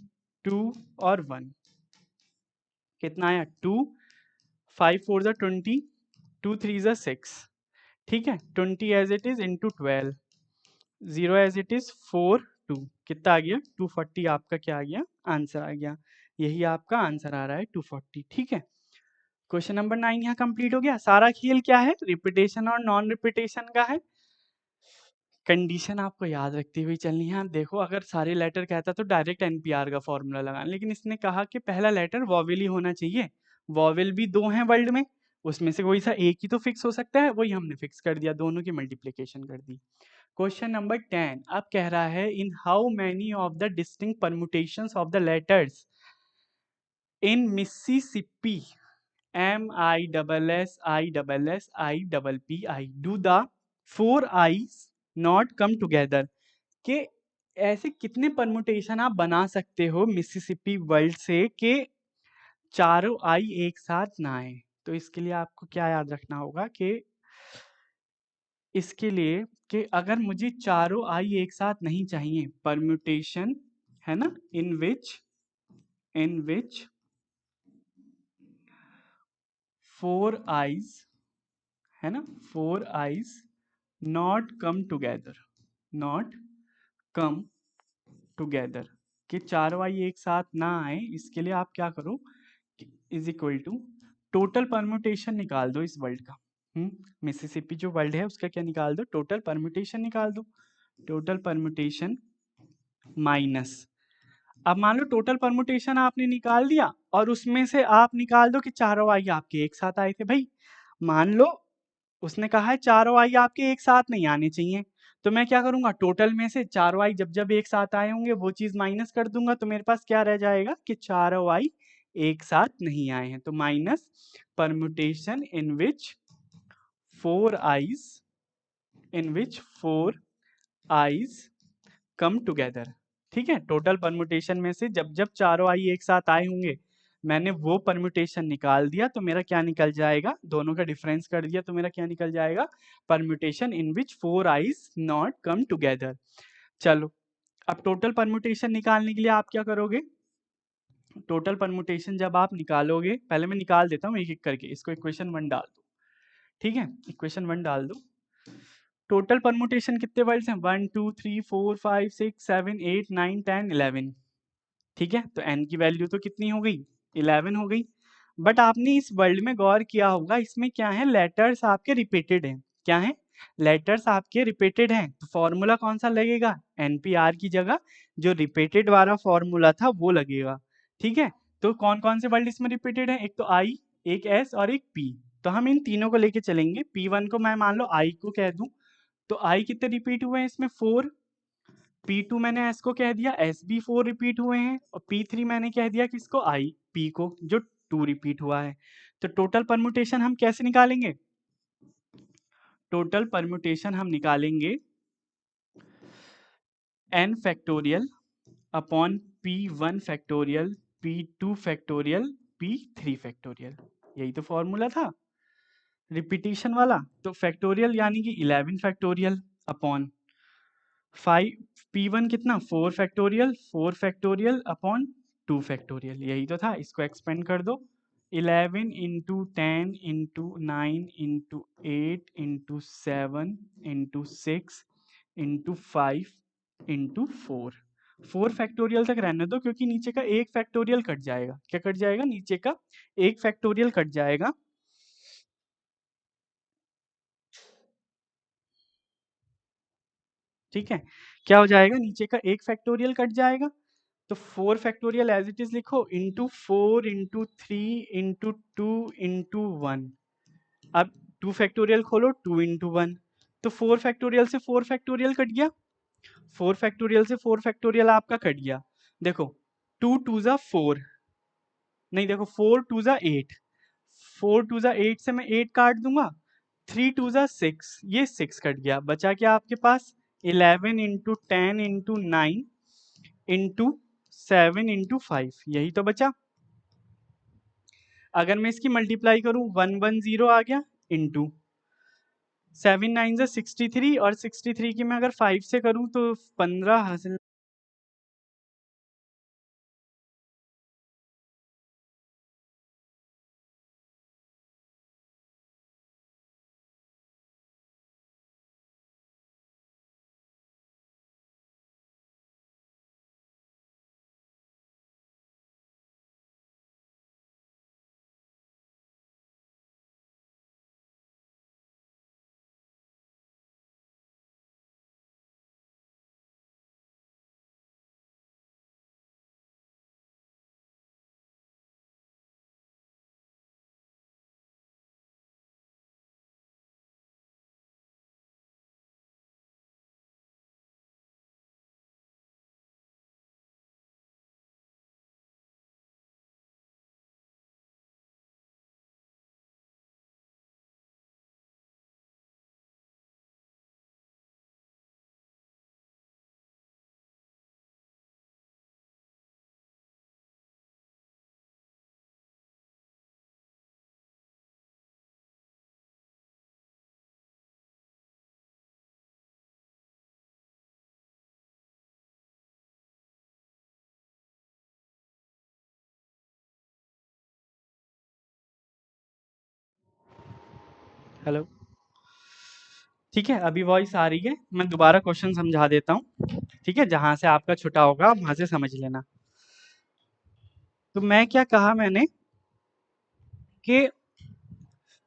2 और 1 कितना आया 2 5 4 ज़ा 20 2 3 ज़ा 6 ठीक है 20 as it is into 12 0 as it is 4 2 कितना आ गया 240 आपका क्या आ गया आंसर आ गया। यही आपका आंसर आ रहा है 240 ठीक है। क्वेश्चन नंबर 9 यहाँ कंप्लीट हो गया। सारा खेल क्या है रिपीटेशन और नॉन रिपीटेशन का है। कंडीशन आपको याद रखती हुई चलनी है। आप देखो अगर सारे लेटर कहता तो डायरेक्ट एनपीआर का फॉर्मूला लगाना, लेकिन इसने कहा कि पहला लेटर वॉवेल ही होना चाहिए। वॉवेल भी 2 हैं वर्ल्ड में, उसमें से कोई सा एक ही तो फिक्स हो सकता है, वही हमने फिक्स कर दिया, दोनों की मल्टीप्लीकेशन कर दी। क्वेश्चन नंबर 10 अब कह रहा है in how many of the distinct permutations of the letters in Mississippi MISSISSIPPI do the 4 I's not come together के ऐसे कितने परमुटेशन आप बना सकते हो मिसिसिपी वर्ल्ड से कि चारों आई एक साथ ना आए। तो इसके लिए आपको क्या याद रखना होगा कि इसके लिए कि अगर मुझे चारों आई एक साथ नहीं चाहिए, परम्यूटेशन है ना इन विच 4 आईज है ना 4 आईज नॉट कम टुगेदर कि चारों आई एक साथ ना आए, इसके लिए आप क्या करो is equal to total permutation निकाल दो इस वर्ल्ड का। मिसिसिपी जो वर्ल्ड है उसका क्या निकाल दो, टोटल परम्यूटेशन निकाल दो। टोटल परम्यूटेशन माइनस, अब मान लो टोटल परम्यूटेशन आपने निकाल दिया और उसमें से आप निकाल दो कि चारों आई आपके एक साथ आए थे। भाई मान लो उसने कहा है चारों आई आपके एक साथ नहीं आने चाहिए, तो मैं क्या करूंगा टोटल में से चारों आई जब जब एक साथ आए होंगे वो चीज माइनस कर दूंगा, तो मेरे पास क्या रह जाएगा कि चारों आई एक साथ नहीं आए हैं, तो माइनस परम्यूटेशन इन विच 4 आईज कम टुगेदर। ठीक है टोटल परम्यूटेशन में से जब जब चारों आई एक साथ आए होंगे मैंने वो परम्यूटेशन निकाल दिया, तो मेरा क्या निकल जाएगा, दोनों का डिफरेंस कर दिया तो मेरा क्या निकल जाएगा, permutation in which 4 eyes not come together. चलो अब टोटल परम्यूटेशन निकालने के लिए आप क्या करोगे, टोटल परम्यूटेशन जब आप निकालोगे, पहले मैं निकाल देता हूँ एक एक करके, इसको इक्वेशन 1 डाल दो। ठीक है इक्वेशन 1 डाल दो। टोटल परम्यूटेशन कितने वर्ड्स हैं 1 2 3 4 5 6 7 8 9 10 11। ठीक है तो n की वैल्यू तो कितनी हो गई 11 हो गई। बट आपने इस वर्ल्ड में गौर किया होगा इसमें क्या है लेटर्स आपके रिपीटेड हैं, क्या है लेटर्स आपके रिपीटेड हैं, तो फॉर्मूला कौन सा लगेगा NPR की जगह जो रिपीटेड वाला फॉर्मूला था वो लगेगा। ठीक है तो कौन कौन से वर्ड इसमें रिपीटेड है, एक तो I एक S और एक P, तो हम इन तीनों को लेके चलेंगे। P1 को मैं मान लो I को कह दूं, तो I कितने रिपीट हुए हैं इसमें 4, P2 मैंने S को कह दिया S भी 4 रिपीट हुए हैं, और P3 मैंने कह दिया किसको I P को जो 2 रिपीट हुआ है। तो टोटल परम्यूटेशन हम कैसे निकालेंगे, टोटल परम्यूटेशन हम निकालेंगे n factorial upon P1 factorial P2 factorial P3 factorial, यही तो फॉर्मूला था रिपीटिशन वाला। तो फैक्टोरियल यानी कि 11 फैक्टोरियल अपॉन 5 P1 कितना 4 फैक्टोरियल अपॉन 2 फैक्टोरियल, यही तो था। इसको एक्सपेंड कर दो 11 into 10 into 9 into 8 into 7 into 6 into 5 into 4 factorial तक रहने दो क्योंकि नीचे का एक फैक्टोरियल कट जाएगा। क्या कट जाएगा, नीचे का एक फैक्टोरियल कट जाएगा। ठीक है क्या हो जाएगा, नीचे का एक फैक्टोरियल कट जाएगा, तो 4 फैक्टोरियल एज इट इज लिखो इंटू 4 इंटू 3 इंटू 2 इंटू 1। अब 2 फैक्टोरियल खोलो 2 इंटू 1, तो 4 फैक्टोरियल से 4 फैक्टोरियल कट गया, 4 फैक्टोरियल से 4 फैक्टोरियल आपका कट गया। देखो 2 2 जा 4, नहीं देखो 4 2 जा 8, 4 2 जा 8 से मैं 8 काट दूंगा, 3 2 जा 6, ये 6 कट गया, बचा क्या आपके पास 11 इंटू 10 इंटू 9 इंटू 7 इंटू 5, यही तो बचा। अगर मैं इसकी मल्टीप्लाई करूं 1 1 0 आ गया, इंटू 7 9 से 63 और 63 की मैं अगर 5 से करूं तो 15 हासिल। हेलो, ठीक है, अभी वॉइस आ रही है। मैं दोबारा क्वेश्चन समझा देता हूँ, ठीक है, जहां से आपका छुटा होगा आप वहां से समझ लेना। तो मैं क्या कहा मैंने कि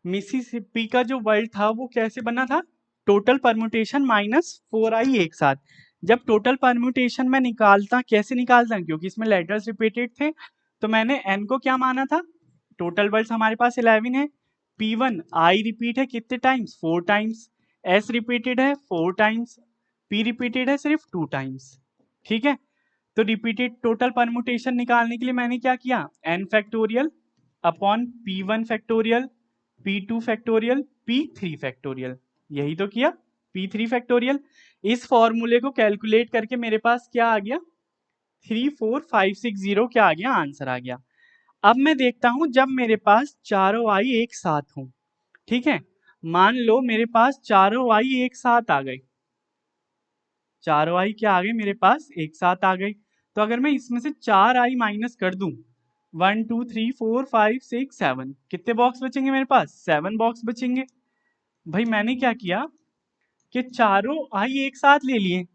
मिसिसिपी का जो वर्ड था वो कैसे बना था, टोटल परम्यूटेशन माइनस 4i एक साथ। जब टोटल परम्यूटेशन में निकालता, कैसे निकालता, क्योंकि इसमें लेटर्स रिपीटेड थे, तो मैंने n को क्या माना था, टोटल वर्ड्स हमारे पास 11 है, p1 i रिपीट है कितने टाइम्स, 4 टाइम्स, s रिपीटेड है 4 टाइम्स, p रिपीटेड है सिर्फ 2 टाइम्स, ठीक है। तो रिपीटेड टोटल परम्यूटेशन निकालने के लिए मैंने क्या किया, n factorial upon p1 factorial, p2 factorial, p3 factorial, यही तो किया, p3 फैक्टोरियल। इस फॉर्मूले को कैलकुलेट करके मेरे पास क्या आ गया, 34560 क्या आ गया, आंसर आ गया। अब मैं देखता हूं जब मेरे पास चारों आई एक साथ हों, ठीक है, मान लो मेरे पास चारों आई एक साथ आ गई, चारों आई क्या आ गई मेरे पास एक साथ आ गई, तो अगर मैं इसमें से 4i माइनस कर दूं, 1 2 3 4 5 6 7, कितने बॉक्स बचेंगे मेरे पास, 7 बॉक्स बचेंगे। भाई मैंने क्या किया कि चारों आई एक साथ ले लिए,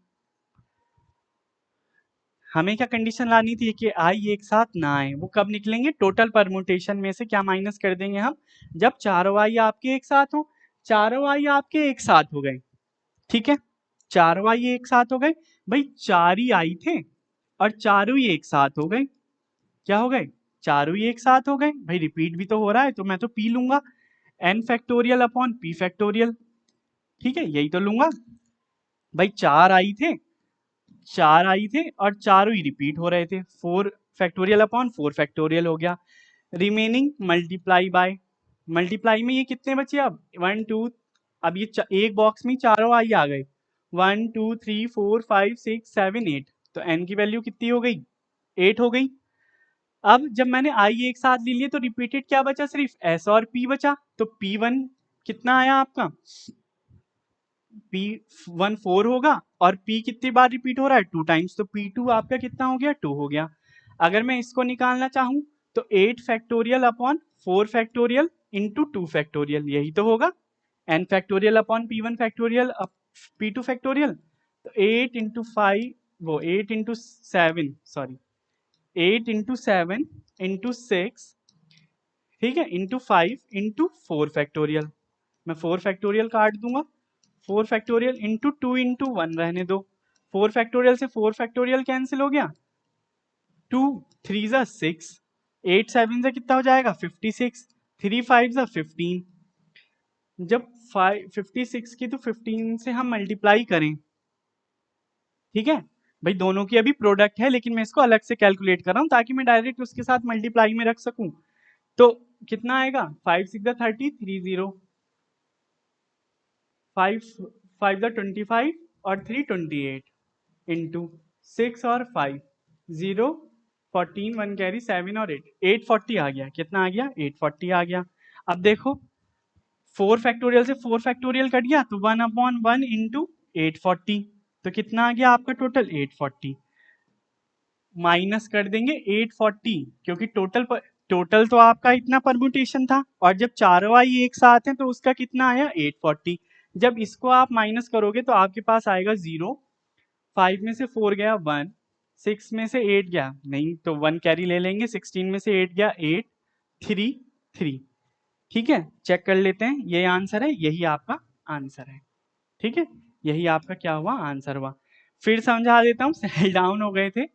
हमें क्या कंडीशन लानी थी कि आई एक साथ ना आए, वो कब निकलेंगे, टोटल परमुटेशन में से क्या माइनस कर देंगे हम, जब चारों आई आपके एक साथ हो। चारों आई आपके एक साथ हो गए, ठीक है, चारों आई एक साथ हो गए, भाई चार ही आई थे और चारों ही एक साथ हो गए, क्या हो गए, चारों ही एक साथ हो गए, भाई रिपीट भी तो हो रहा है तो मैं तो पी लूंगा, n factorial upon P factorial, ठीक है, यही तो लूंगा। भाई चार आई थे, चार आई थे और चारों ही रिपीट हो रहे थे, 4 फैक्टोरियल अपॉन 4 फैक्टोरियल हो गया, रिमेनिंग मल्टीप्लाई बाय, मल्टीप्लाई में ये कितने बचे अब, 1 2, अब ये एक बॉक्स में चारों आई आ गए, 1 2 3 4 5 6 7 8, तो एन की वैल्यू कितनी हो गई, 8 हो गई। अब जब मैंने आई एक साथ ले लिए तो रिपीटेड क्या बचा, सिर्फ एस और पी बचा, तो P1 कितना आया आपका, P1 4 होगा और P कितनी बार रिपीट हो रहा है, 2 टाइम्स, तो P2 आपका कितना हो गया, 2 हो गया। अगर मैं इसको निकालना चाहूं तो 8 factorial upon 4 factorial into 2 factorial, यही तो होगा, n factorial upon P1 factorial P2 factorial, तो 8 इंटू 5, वो 8 इंटू 7, सॉरी 8 इंटू 7 इंटू 6, ठीक है, इंटू 5 इंटू 4 फैक्टोरियल, मैं 4 फैक्टोरियल काट दूंगा, 4 फैक्टोरियल इंटू 2 इंटू 1 रहने दो, 4 फैक्टोरियल से 4 फैक्टोरियल कैंसिल हो गया, 2 3 जा 6, 8 7 से कितना हो जाएगा 56, 3 5 जा 15, जब 56 की तो 15 से हम मल्टीप्लाई करें, ठीक है, भाई दोनों की अभी प्रोडक्ट है लेकिन मैं इसको अलग से कैलकुलेट कर रहा हूं ताकि मैं डायरेक्ट उसके साथ मल्टीप्लाई में रख सकूं, तो कितना आएगा, 5 6 30, 30, 5 5 25 और 3 28 इंटू 6 और 5, 0 14 1 कैरी 7 और 8, 840 आ गया, कितना आ गया, 840 आ गया। अब देखो 4 फैक्टोरियल से 4 फैक्टोरियल कट गया तो 1/1 इंटू 840, तो कितना आ गया आपका टोटल 840। माइनस कर देंगे 840 क्योंकि टोटल तो आपका इतना परम्यूटेशन था, और जब चारों आई एक साथ हैं तो उसका कितना आया 840। जब इसको आप माइनस करोगे तो आपके पास आएगा 0, 5 में से 4 गया 1, 6 में से 8 गया नहीं तो 1 कैरी ले लेंगे, 16 में से 8 गया 8, 3 3। ठीक है, चेक कर लेते हैं, ये आंसर है, यही आपका आंसर है। ठीक है, यही आपका क्या हुआ आंसर हुआ। फिर समझा देता हूँ, सेल डाउन हो गए थे।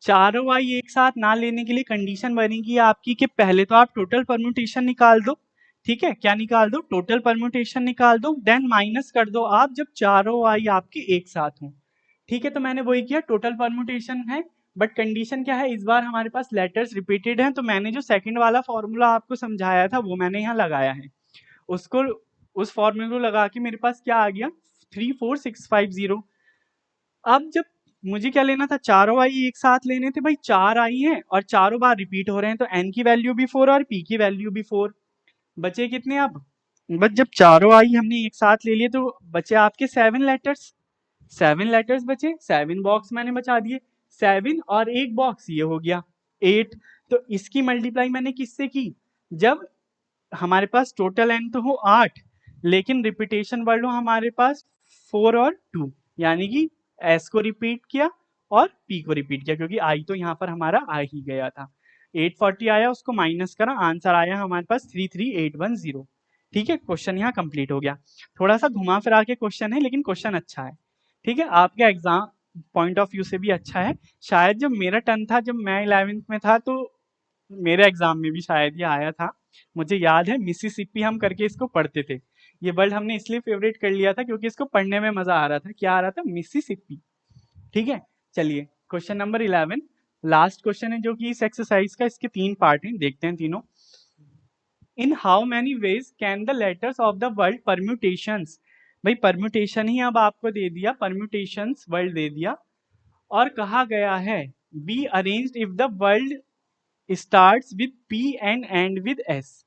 चारों वाई एक साथ ना लेने के लिए कंडीशन बनेगी आपकी कि पहले तो आप टोटल परम्यूटेशन निकाल दो। ठीक है, क्या निकाल दो, टोटल परम्यूटेशन निकाल दो, देन माइनस कर दो आप जब चारों वाई आपके एक साथ हों। ठीक है, तो मैंने वही किया, टोटल परम्यूटेशन है, बट कंडीशन क्या है, इस बार हमारे पास लेटर्स रिपीटेड हैं, तो मैंने जो सेकंड वाला फॉर्मूला आपको समझाया था वो मैंने यहाँ लगाया है। उसको उस फॉर्मूले को लगा के मेरे पास क्या आ गया 34650। अब जब मुझे क्या लेना था, चारों आई एक साथ लेने थे भाई, 4 आई हैं और चारों बार रिपीट हो रहे हैं, तो n की वैल्यू भी 4 और p की वैल्यू भी 4। बचे कितने अब, बस जब चारों आई हमने एक साथ ले लिए तो बचे आपके 7 लेटर्स। 7 लेटर्स बचे, 7 बॉक्स मैंने बचा दिए, 7 और एक बॉक्स ये हो गया 8। तो इसकी मल्टीप्लाई मैंने किससे की, जब हमारे पास टोटल n तो हो 8 लेकिन रिपीटेशन वर्ड हो हमारे पास 4 और 2, यानी कि s को रिपीट किया और p को रिपीट किया, क्योंकि i तो यहाँ पर हमारा आ ही गया था। 840 आया, उसको माइनस करा, आंसर आया हमारे पास 33810। ठीक है, क्वेश्चन यहाँ कंप्लीट हो गया। थोड़ा सा घुमा फिरा के क्वेश्चन है लेकिन क्वेश्चन अच्छा है। ठीक है, आपके एग्जाम पॉइंट ऑफ व्यू से भी अच्छा है। शायद जब मेरा टर्न था, जब मैं 11th में था, तो मेरे एग्जाम में भी शायद ये आया था, मुझे याद है, मिसिसिपी हम करके इसको पढ़ते थे। ये वर्ड हमने इसलिए फेवरेट कर लिया था क्योंकि इसको पढ़ने में मजा आ रहा था। क्या आ रहा था, मिसिसिपी। ठीक है, चलिए क्वेश्चन नंबर 11, लास्ट क्वेश्चन है जो कि इस एक्सरसाइज का, इसके 3 पार्ट हैं, देखते हैं तीनों। In how many ways can the letters of the world permutations, भाई परम्यूटेशन ही अब आपको दे दिया, परम्यूटेशंस वर्ल्ड दे दिया, और कहा गया है be arranged if the world starts with P and and with S।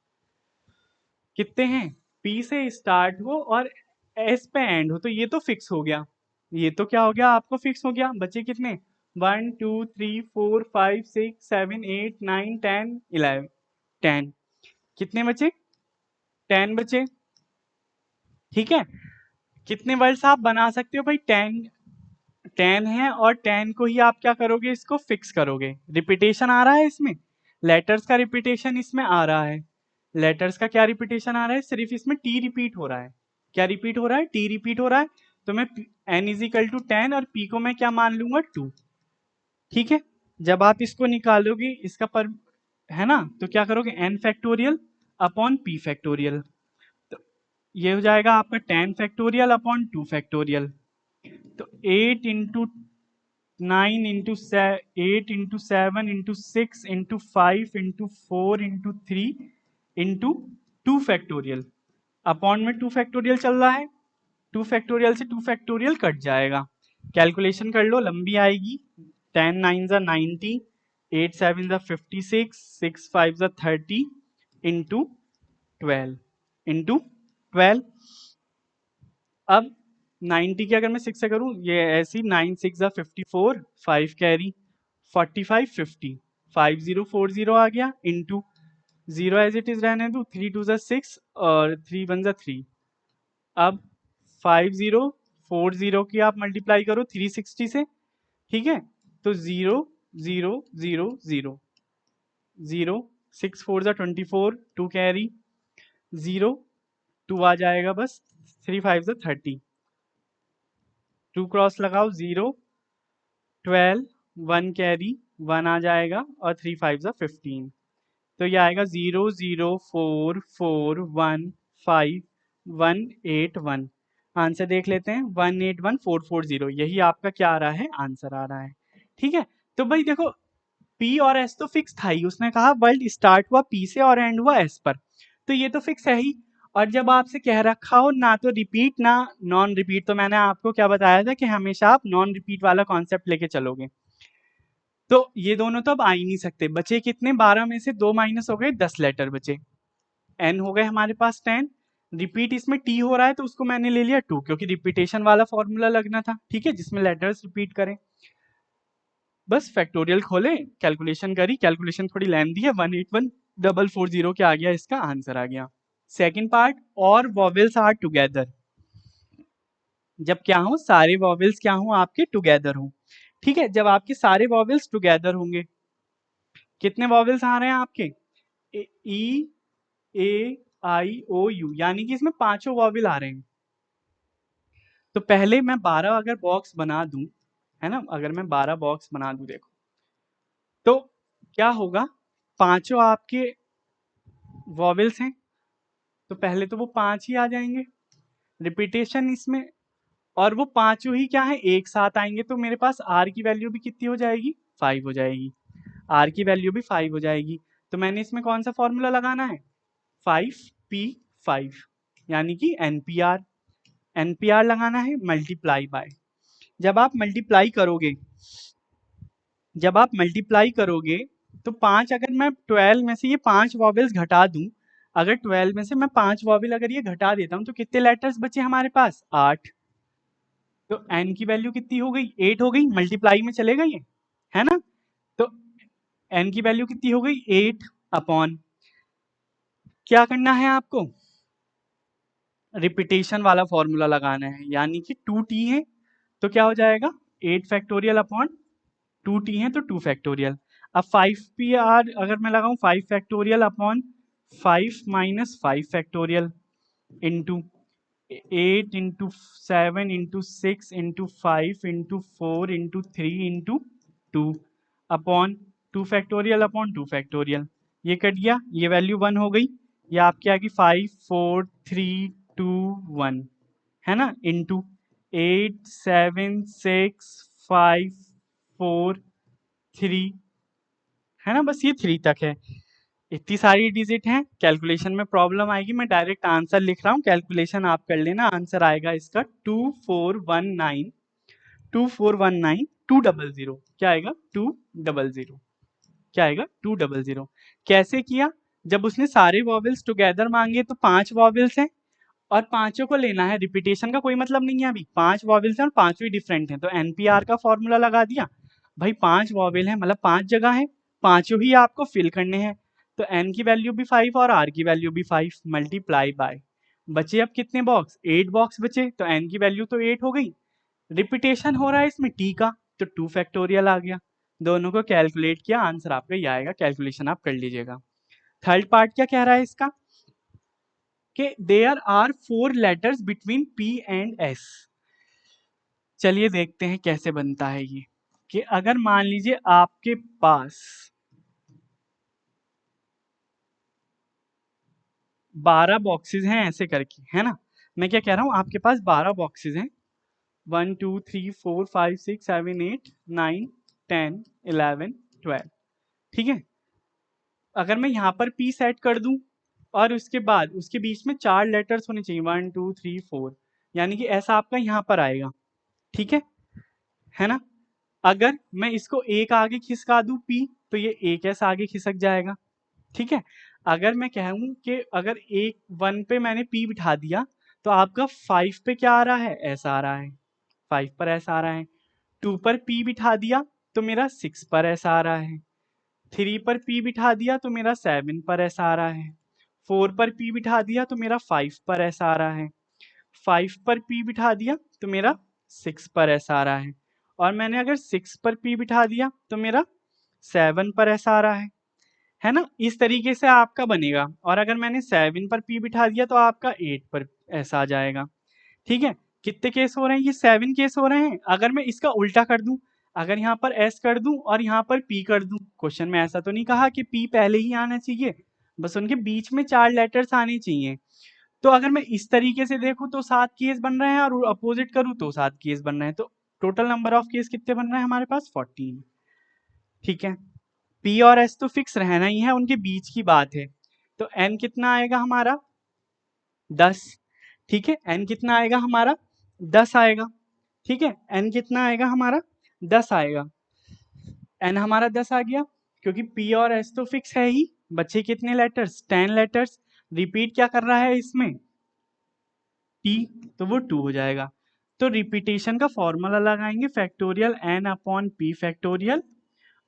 कितने हैं, P से स्टार्ट हो और S पे एंड हो, तो ये तो फिक्स हो गया, ये तो क्या हो गया आपको फिक्स हो गया। बचे कितने, 1 2 3 4 5 6 7 8 9 10 11 10, कितने बचे, 10 बचे। ठीक है, कितने वर्ड्स आप बना सकते हो भाई, 10 है, और 10 को ही आप क्या करोगे, इसको फिक्स करोगे। रिपीटेशन आ रहा है इसमें, लेटर्स का रिपीटेशन इसमें आ रहा है। लेटर्स का क्या रिपीटेशन आ रहा है, सिर्फ इसमें टी रिपीट हो रहा है। क्या रिपीट हो रहा है, टी रिपीट हो रहा है। तो मैं n इजिकल टू 10 और p को मैं क्या मान लूंगा 2। ठीक है, जब आप इसको निकालोगे इसका पर, है ना, तो क्या करोगे, n factorial upon p factorial, तो ये हो जाएगा आपका 10 फैक्टोरियल अपॉन 2 फैक्टोरियल। तो 8 into 9 into 8 into 7 into 6 into 5 into 4 into 3 into 2 factorial, upon में 2 फैक्टोरियल चल रहा है, 2 फैक्टोरियल से 2 फैक्टोरियल कट जाएगा, कैलकुलेशन कर लो, लंबी आएगी। 10 9 जा 90, 8 7 जा 56, 6 5 जा 30 इंटू 12। अब 90 की अगर मैं 6 से करूं, ये ऐसी 9 6 जा 54, 5 कैरी 45 50, 5040 आ गया, इंटू 0 एज इट इज रहने दो, 3 2 जा 6 और 3 1 जा 3। अब 5040 की आप मल्टीप्लाई करो 360 से। ठीक है, तो 0 0 0 0 0, 6 4 जा 24, 2 कैरी 0, 2 आ जाएगा बस, 3 5 जा 30, 2 क्रॉस लगाओ 0 12, 1 कैरी 1 आ जाएगा और 3 5 जा 15, तो ये आएगा 0 0 4 4 1 5 1 8 1। आंसर देख लेते हैं, 181440, यही आपका क्या आ रहा है, आंसर आ रहा है। ठीक है, तो भाई देखो P और S तो फिक्स था ही, उसने कहा वर्ल्ड स्टार्ट हुआ P से और एंड हुआ S पर, तो ये तो फिक्स है ही। और जब आपसे कह रखा हो ना तो रिपीट ना नॉन रिपीट, तो मैंने आपको क्या बताया था कि हमेशा आप नॉन रिपीट वाला कॉन्सेप्ट लेके चलोगे। तो ये दोनों तो अब आ ही नहीं सकते, बचे कितने, 12 में से 2 माइनस हो गए, 10 लेटर बचे, n हो गए हमारे पास 10, रिपीट इसमें टी हो रहा है तो उसको मैंने ले लिया 2, क्योंकि रिपीटेशन वाला फॉर्मूला लगना था, ठीक है, जिसमें लेटर्स रिपीट करें। बस फैक्टोरियल खोले, कैलकुलेशन करी, कैलकुलेशन थोड़ी लेंथी है, 181,440 के आ गया, इसका आंसर आ गया। सेकंड पार्ट, और वॉवेल्स आर टुगेदर, जब क्या हो, सारे वॉवेल्स क्या हो आपके टुगेदर हो, ठीक है। जब आपके सारे वॉवेल्स टुगेदर होंगे, कितने वॉवेल्स आ रहे हैं आपके, ई ए आई ओ यू, यानी कि इसमें पांचों वॉवेल आ रहे हैं। तो पहले मैं 12 अगर बॉक्स बना दूं, है ना, अगर मैं 12 बॉक्स बना दूं, देखो तो क्या होगा, पांचों आपके वॉवेल्स हैं, तो पहले तो वो 5 ही आ जाएंगे, रिपीटेशन इसमें, और वो पांचों ही क्या है, एक साथ आएंगे, तो मेरे पास आर की वैल्यू भी कितनी हो जाएगी, 5 हो जाएगी, आर की वैल्यू भी 5 हो जाएगी। तो मैंने इसमें कौन सा फॉर्मूला लगाना है, 5p5, यानी कि एनपीआर, एनपीआर लगाना है, मल्टीप्लाई बाय। जब आप मल्टीप्लाई करोगे, जब आप मल्टीप्लाई करोगे तो 5, अगर मैं 12 में से ये 5 वॉवेल्स घटा दूं, अगर 12 में से मैं 5 वॉवेल अगर ये घटा देता हूं, तो कितने लेटर्स बचे हमारे पास, 8। तो n की वैल्यू कितनी हो गई, 8 हो गई, मल्टीप्लाई में चलेगा ये, है ना। तो n की वैल्यू कितनी हो गई, 8 अपॉन, क्या करना है आपको, रिपीटेशन वाला फॉर्मूला लगाना है, यानी कि 2t है तो क्या हो जाएगा, 8 फैक्टोरियल अपॉन 2t है तो 2 फैक्टोरियल। अब 5pr अगर मैं लगाऊं, 5 factorial upon 5 minus 5 factorial into 8 into 7 into 6 into 5 into 4 into 3 into 2 upon 2 factorial upon 2 factorial, ये कट गया, ये वैल्यू 1 हो गई, ये आपकी आ गई 5 4 3 2 1, है ना, इंटू 8 7 6 5 4 3, है ना, बस ये 3 तक है। इतनी सारी डिजिट हैं, कैलकुलेशन में प्रॉब्लम आएगी, मैं डायरेक्ट आंसर लिख रहा हूँ, कैलकुलेशन आप कर लेना, आंसर आएगा इसका 2419 क्या आएगा, 200, क्या आएगा, 200। कैसे किया, जब उसने सारे वॉवेल्स टुगेदर मांगे तो 5 वॉवेल्स हैं और पांचों को लेना है, रिपीटेशन का कोई मतलब नहीं है, अभी 5 वॉवेल्स हैं और पांचों ही डिफरेंट हैं, तो एनपीआर का फॉर्मूला लगा दिया, भाई 5 वॉवेल है मतलब 5 जगह है, पांचों ही आपको फिल करने हैं, तो एन की वैल्यू भी 5 और आर की वैल्यू भी 5, मल्टीप्लाई बाय, बचे अब कितने बॉक्स, 8 बॉक्स बचे, तो एन की वैल्यू तो 8 हो गई, रिपीटेशन हो रहा है इसमें टी का, तो 2 फैक्टोरियल आ गया, दोनों को कैलकुलेट किया, आंसर आपका ये आएगा, कैलकुलेशन आप कर लीजिएगा। थर्ड पार्ट क्या कह रहा है इसका, कि there are 4 letters between P and S. चलिए देखते हैं कैसे बनता है ये, कि अगर मान लीजिए आपके पास 12 बॉक्सेस हैं ऐसे करके, है ना, मैं क्या कह रहा हूं, आपके पास 12 बॉक्सेस हैं, 1 2 3 4 5 6 7 8 9 10 11 12, ठीक है। अगर मैं यहाँ पर पी सेट कर दूं और उसके बाद उसके बीच में 4 लेटर्स होने चाहिए, 1 2 3 4, यानी कि ऐसा आपका यहाँ पर आएगा, ठीक है ना। अगर मैं इसको एक आगे खिसका दूं पी, तो ये एक ऐसा आगे खिसक जाएगा, ठीक है। अगर मैं कहूं कि अगर एक 1 पे मैंने पी बिठा दिया, तो आपका 5 पे क्या आ रहा है, ऐसा आ रहा है, 5 पर ऐसा आ रहा है। 2 पर पी बिठा दिया तो मेरा 6 पर ऐसा आ रहा है। 3 पर पी बिठा दिया तो मेरा 7 पर ऐसा आ रहा है। 4 पर पी बिठा दिया तो मेरा 5 पर ऐसा आ रहा है। 5 पर पी बिठा दिया तो मेरा 6 पर ऐसा आ रहा है, और मैंने अगर 6 पर पी बिठा दिया तो मेरा 7 पर ऐसा आ रहा है ना, इस तरीके से आपका बनेगा। और अगर मैंने 7 पर पी बिठा दिया तो आपका 8 पर ऐसा आ जाएगा, ठीक है। कितने केस हो रहे हैं, ये 7 केस हो रहे हैं। अगर मैं इसका उल्टा कर दूं, अगर यहाँ पर एस कर दूं और यहाँ पर पी कर दूं, क्वेश्चन में ऐसा तो नहीं कहा कि पी पहले ही आना चाहिए, बस उनके बीच में 4 लेटर्स आने चाहिए। तो अगर मैं इस तरीके से देखूं तो 7 केस बन रहे हैं, और अपोजिट करूं तो 7 केस बन रहे हैं, तो टोटल नंबर ऑफ केस कितने बन रहे हैं हमारे पास, 14, ठीक है। पी और एस तो फिक्स रहना ही है, उनके बीच की बात है। तो एन कितना आएगा हमारा, 10, ठीक है। एन कितना आएगा हमारा, 10 आएगा, ठीक है। एन कितना आएगा हमारा, 10 आएगा, एन हमारा 10 आ गया, क्योंकि पी और एस तो फिक्स है ही। बचे कितने लेटर्स, 10 लेटर्स। रिपीट क्या कर रहा है इसमें, टी, तो वो 2 हो जाएगा। तो रिपीटेशन का फॉर्मूला लगाएंगे factorial n upon P factorial,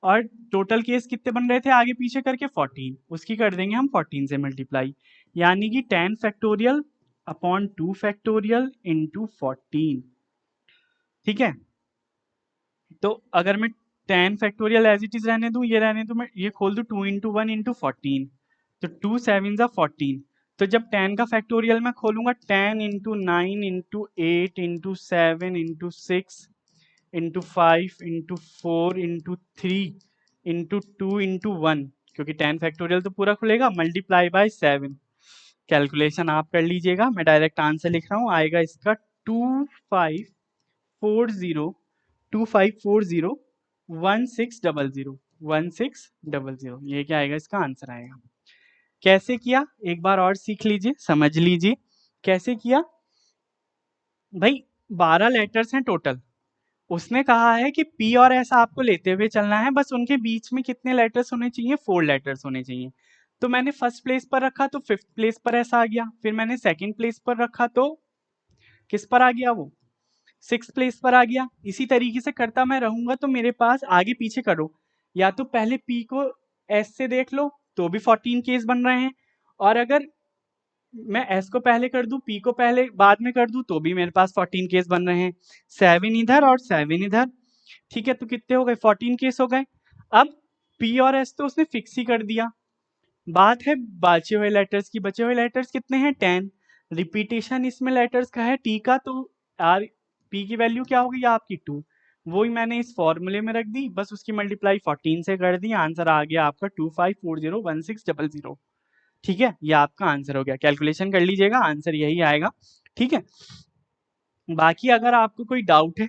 और टोटल केस कितने बन रहे थे आगे पीछे करके 14, उसकी कर देंगे हम 14 से मल्टीप्लाई, यानी कि 10 फैक्टोरियल अपॉन 2 फैक्टोरियल इंटू 14। ठीक है, तो अगर मैं 10 फैक्टोरियल एज इट इज रहने दूं, ये रहने दूं, मैं ये खोल दूं 2 इंटू 1 इंटू 14, तो 2 7 जा 14। तो जब 10 का फैक्टोरियल मैं खोलूंगा 10 into 9 into 8 into 7 into 6 into 5 into 4 into 3 into 2 into 1, क्योंकि 10 फैक्टोरियल तो पूरा खुलेगा, मल्टीप्लाई बाय 7। कैलकुलेशन आप कर लीजिएगा, मैं डायरेक्ट आंसर लिख रहा हूँ, आएगा इसका 2540 ये क्या आएगा, इसका आंसर आएगा। कैसे किया एक बार और सीख लीजिए, समझ लीजिए कैसे किया। भाई 12 लेटर्स हैं टोटल, उसने कहा है कि पी और एस आपको लेते हुए चलना है, बस उनके बीच में कितने लेटर्स होने चाहिए, 4 लेटर्स होने चाहिए। तो मैंने फर्स्ट प्लेस पर रखा तो 5th प्लेस पर एस आ गया, फिर मैंने सेकंड प्लेस पर रखा तो किस पर आ गया, वो 6th प्लेस पर आ गया। इसी तरीके से करता मैं रहूंगा, तो मेरे पास आगे पीछे करो, या तो पहले पी को एस से देख लो तो भी 14 केस बन रहे हैं, और अगर मैं एस को पहले कर दूं, पी को पहले बाद में कर दूं, तो भी मेरे पास 14 केस बन रहे हैं, 7 इधर और 7 इधर। ठीक है, तो कितने हो गए, 14 केस हो गए। अब पी और एस तो उसने फिक्स ही कर दिया, बात है बचे हुए लेटर्स की। बचे हुए लेटर्स कितने हैं, 10। रिपीटेशन इसमें लेटर्स का है टी का, तो आर पी की वैल्यू क्या होगी आपकी 2, वही मैंने इस फॉर्मूले में रख दी, बस उसकी मल्टीप्लाई 14 से कर दी, आंसर आ गया आपका 25401600। ठीक है, ये आपका आंसर हो गया, कैलकुलेशन कर लीजिएगा, आंसर यही आएगा। ठीक है, बाकी अगर आपको कोई डाउट है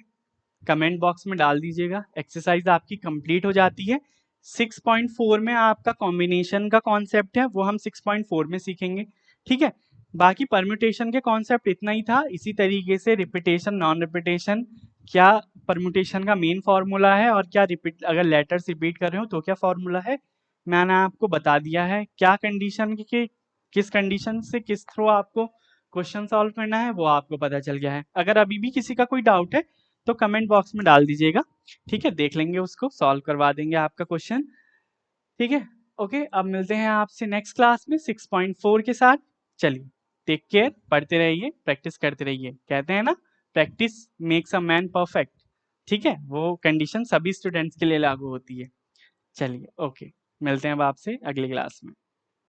कमेंट बॉक्स में डाल दीजिएगा। एक्सरसाइज आपकी कंप्लीट हो जाती है। 6.4 में आपका कॉम्बिनेशन का कॉन्सेप्ट है, वो हम 6.4 में सीखेंगे। ठीक है, बाकी परम्यूटेशन के कॉन्सेप्ट इतना ही था। इसी तरीके से रिपीटेशन, नॉन रिपीटेशन, क्या परम्यूटेशन का मेन फॉर्मूला है, और क्या रिपीट, अगर लेटर्स रिपीट कर रहे हो तो क्या फॉर्मूला है, मैंने आपको बता दिया है। क्या कंडीशन के किस कंडीशन से किस थ्रू आपको क्वेश्चन सॉल्व करना है वो आपको पता चल गया है। अगर अभी भी किसी का कोई डाउट है तो कमेंट बॉक्स में डाल दीजिएगा। ठीक है, देख लेंगे, उसको सॉल्व करवा देंगे आपका क्वेश्चन। ठीक है, ओके, अब मिलते हैं आपसे नेक्स्ट क्लास में 6.4 के साथ। चलिए, टेक केयर, पढ़ते रहिए, प्रैक्टिस करते रहिए, कहते हैं ना practice makes a man perfect. ठीक है, वो कंडीशन सभी स्टूडेंट्स के लिए लागू होती है। चलिए, ओके, मिलते हैं अब आपसे अगली क्लास में।